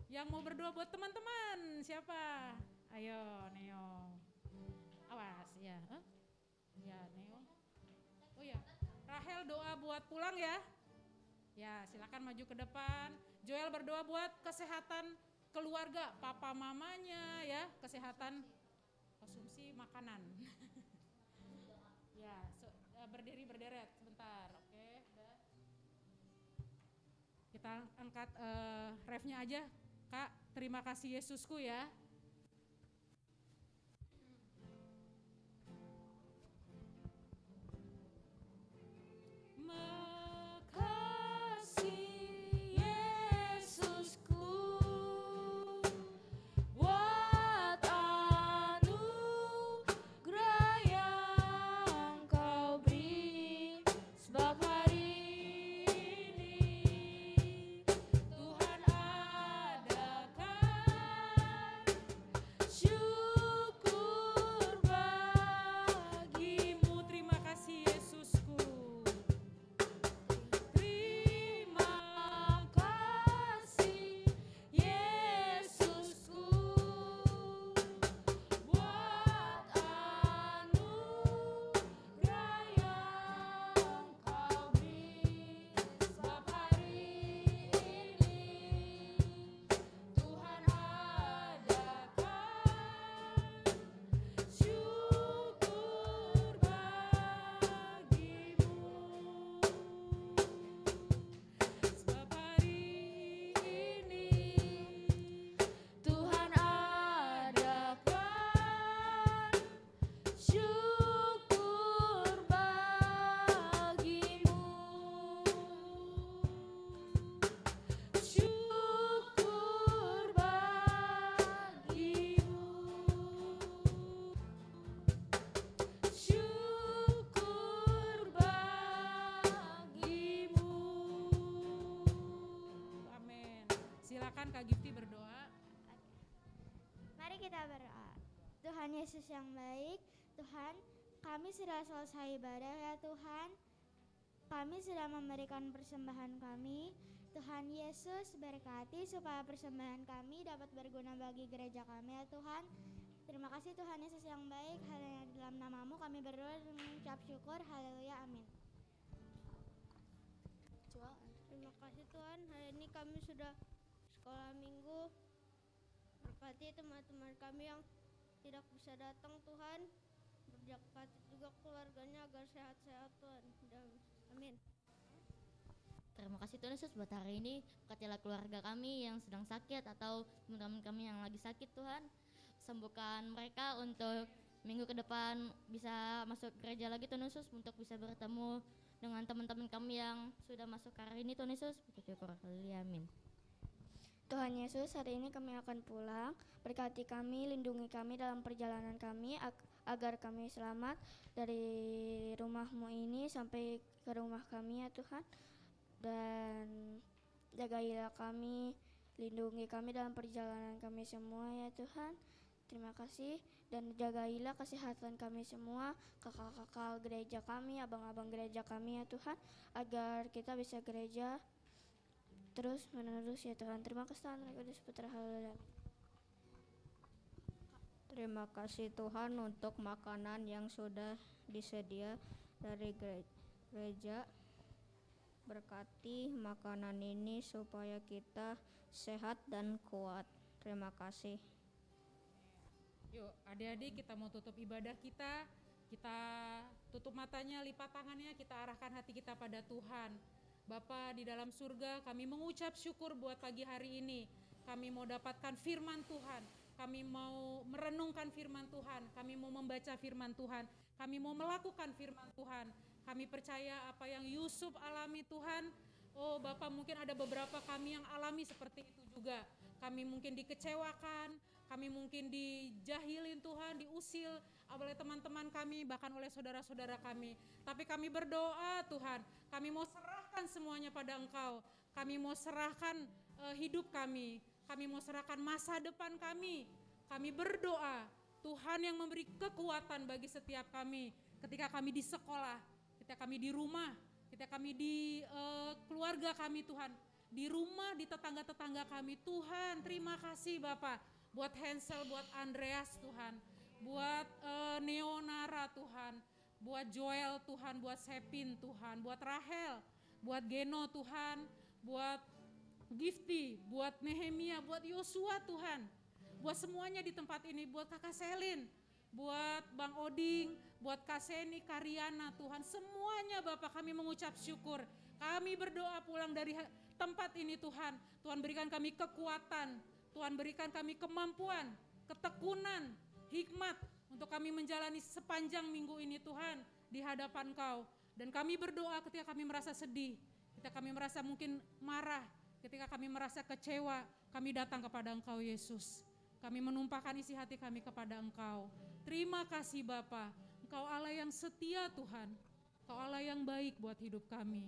Yang mau berdoa buat teman-teman, siapa? Ayo, Neo. Awas ya. Ya, Neo. Oh ya, Rahel doa buat pulang ya. Ya, silakan maju ke depan. Joel berdoa buat kesehatan keluarga, papa mamanya ya, kesehatan konsumsi makanan. Ya, berdiri berderet sebentar. Oke, udah. Kita angkat refnya aja, Kak. Terima kasih Yesusku ya. Silakan Kak Gifty berdoa. Mari kita berdoa. Tuhan Yesus yang baik, Tuhan, kami sudah selesai ibadah ya Tuhan. Kami sudah memberikan persembahan kami. Tuhan Yesus berkati supaya persembahan kami dapat berguna bagi gereja kami ya Tuhan. Terima kasih Tuhan Yesus yang baik. Hanya dalam namamu kami berdoa dan mengucap syukur. Haleluya, amin. Terima kasih Tuhan, hari ini kami sudah sekolah minggu. Berkati teman-teman kami yang tidak bisa datang Tuhan. Berkati juga keluarganya agar sehat-sehat Tuhan. Amin. Terima kasih Tuhan Yesus buat hari ini. Berkatilah keluarga kami yang sedang sakit atau teman-teman kami yang lagi sakit Tuhan. Sembuhkan mereka untuk minggu ke depan bisa masuk gereja lagi Tuhan Yesus, untuk bisa bertemu dengan teman-teman kami yang sudah masuk hari ini Tuhan Yesus. Bersyukur, amin. Tuhan Yesus, hari ini kami akan pulang. Berkati kami, lindungi kami dalam perjalanan kami agar kami selamat dari rumah-Mu ini sampai ke rumah kami ya Tuhan. Dan jagailah kami, lindungi kami dalam perjalanan kami semua ya Tuhan. Terima kasih, dan jagailah kesehatan kami semua, kakak-kakak gereja kami, abang-abang gereja kami ya Tuhan, agar kita bisa gereja terus menerus ya Tuhan. Terima kasih Tuhan, Kudus Putra Haleluya. Terima kasih Tuhan untuk makanan yang sudah disedia dari gereja. Berkati makanan ini supaya kita sehat dan kuat. Terima kasih. Yuk adik-adik, kita mau tutup ibadah kita. Kita tutup matanya, lipat tangannya, kita arahkan hati kita pada Tuhan. Bapa di dalam surga, kami mengucap syukur buat pagi hari ini. Kami mau dapatkan firman Tuhan. Kami mau merenungkan firman Tuhan. Kami mau membaca firman Tuhan. Kami mau melakukan firman Tuhan. Kami percaya apa yang Yusuf alami Tuhan, Oh Bapak, mungkin ada beberapa kami yang alami seperti itu juga. Kami mungkin dikecewakan, kami mungkin dijahilin Tuhan, diusil oleh teman-teman kami, bahkan oleh saudara-saudara kami. Tapi kami berdoa Tuhan, kami mau serahkan semuanya pada Engkau. Kami mau serahkan hidup kami mau serahkan masa depan kami. Kami berdoa, Tuhan yang memberi kekuatan bagi setiap kami. Ketika kami di sekolah, ketika kami di rumah, ketika kami di keluarga kami Tuhan, di rumah, di tetangga-tetangga kami Tuhan. Terima kasih Bapak, buat Hansel, buat Andreas Tuhan, buat Neonara Tuhan, buat Joel Tuhan, buat Sepin Tuhan, buat Rahel, buat Geno Tuhan, buat Gifty, buat Nehemia, buat Yosua Tuhan, buat semuanya di tempat ini, buat Kakak Selin, buat Bang Oding, buat Kak Seni, Karyana Tuhan, semuanya Bapak kami mengucap syukur. Kami berdoa pulang dari tempat ini Tuhan, Tuhan berikan kami kekuatan, Tuhan berikan kami kemampuan, ketekunan, hikmat untuk kami menjalani sepanjang minggu ini Tuhan di hadapan Kau. Dan kami berdoa ketika kami merasa sedih, ketika kami merasa mungkin marah, ketika kami merasa kecewa, kami datang kepada Engkau Yesus. Kami menumpahkan isi hati kami kepada Engkau. Terima kasih Bapa, Engkau Allah yang setia Tuhan, Engkau Allah yang baik buat hidup kami.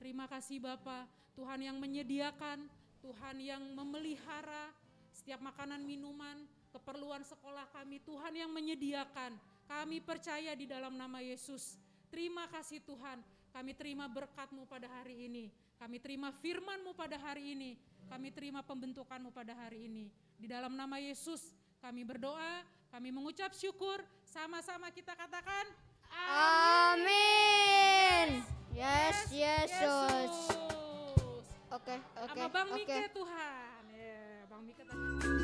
Terima kasih Bapa, Tuhan yang menyediakan, Tuhan yang memelihara setiap makanan minuman, keperluan sekolah kami, Tuhan yang menyediakan. Kami percaya di dalam nama Yesus. Terima kasih Tuhan, kami terima berkat-Mu pada hari ini. Kami terima firman-Mu pada hari ini. Kami terima pembentukan-Mu pada hari ini. Di dalam nama Yesus kami berdoa, kami mengucap syukur. Sama-sama kita katakan Amin. Yes, Yesus. Oke. Sama Bang Mike Tuhan. Ya, Bang Mike tadi.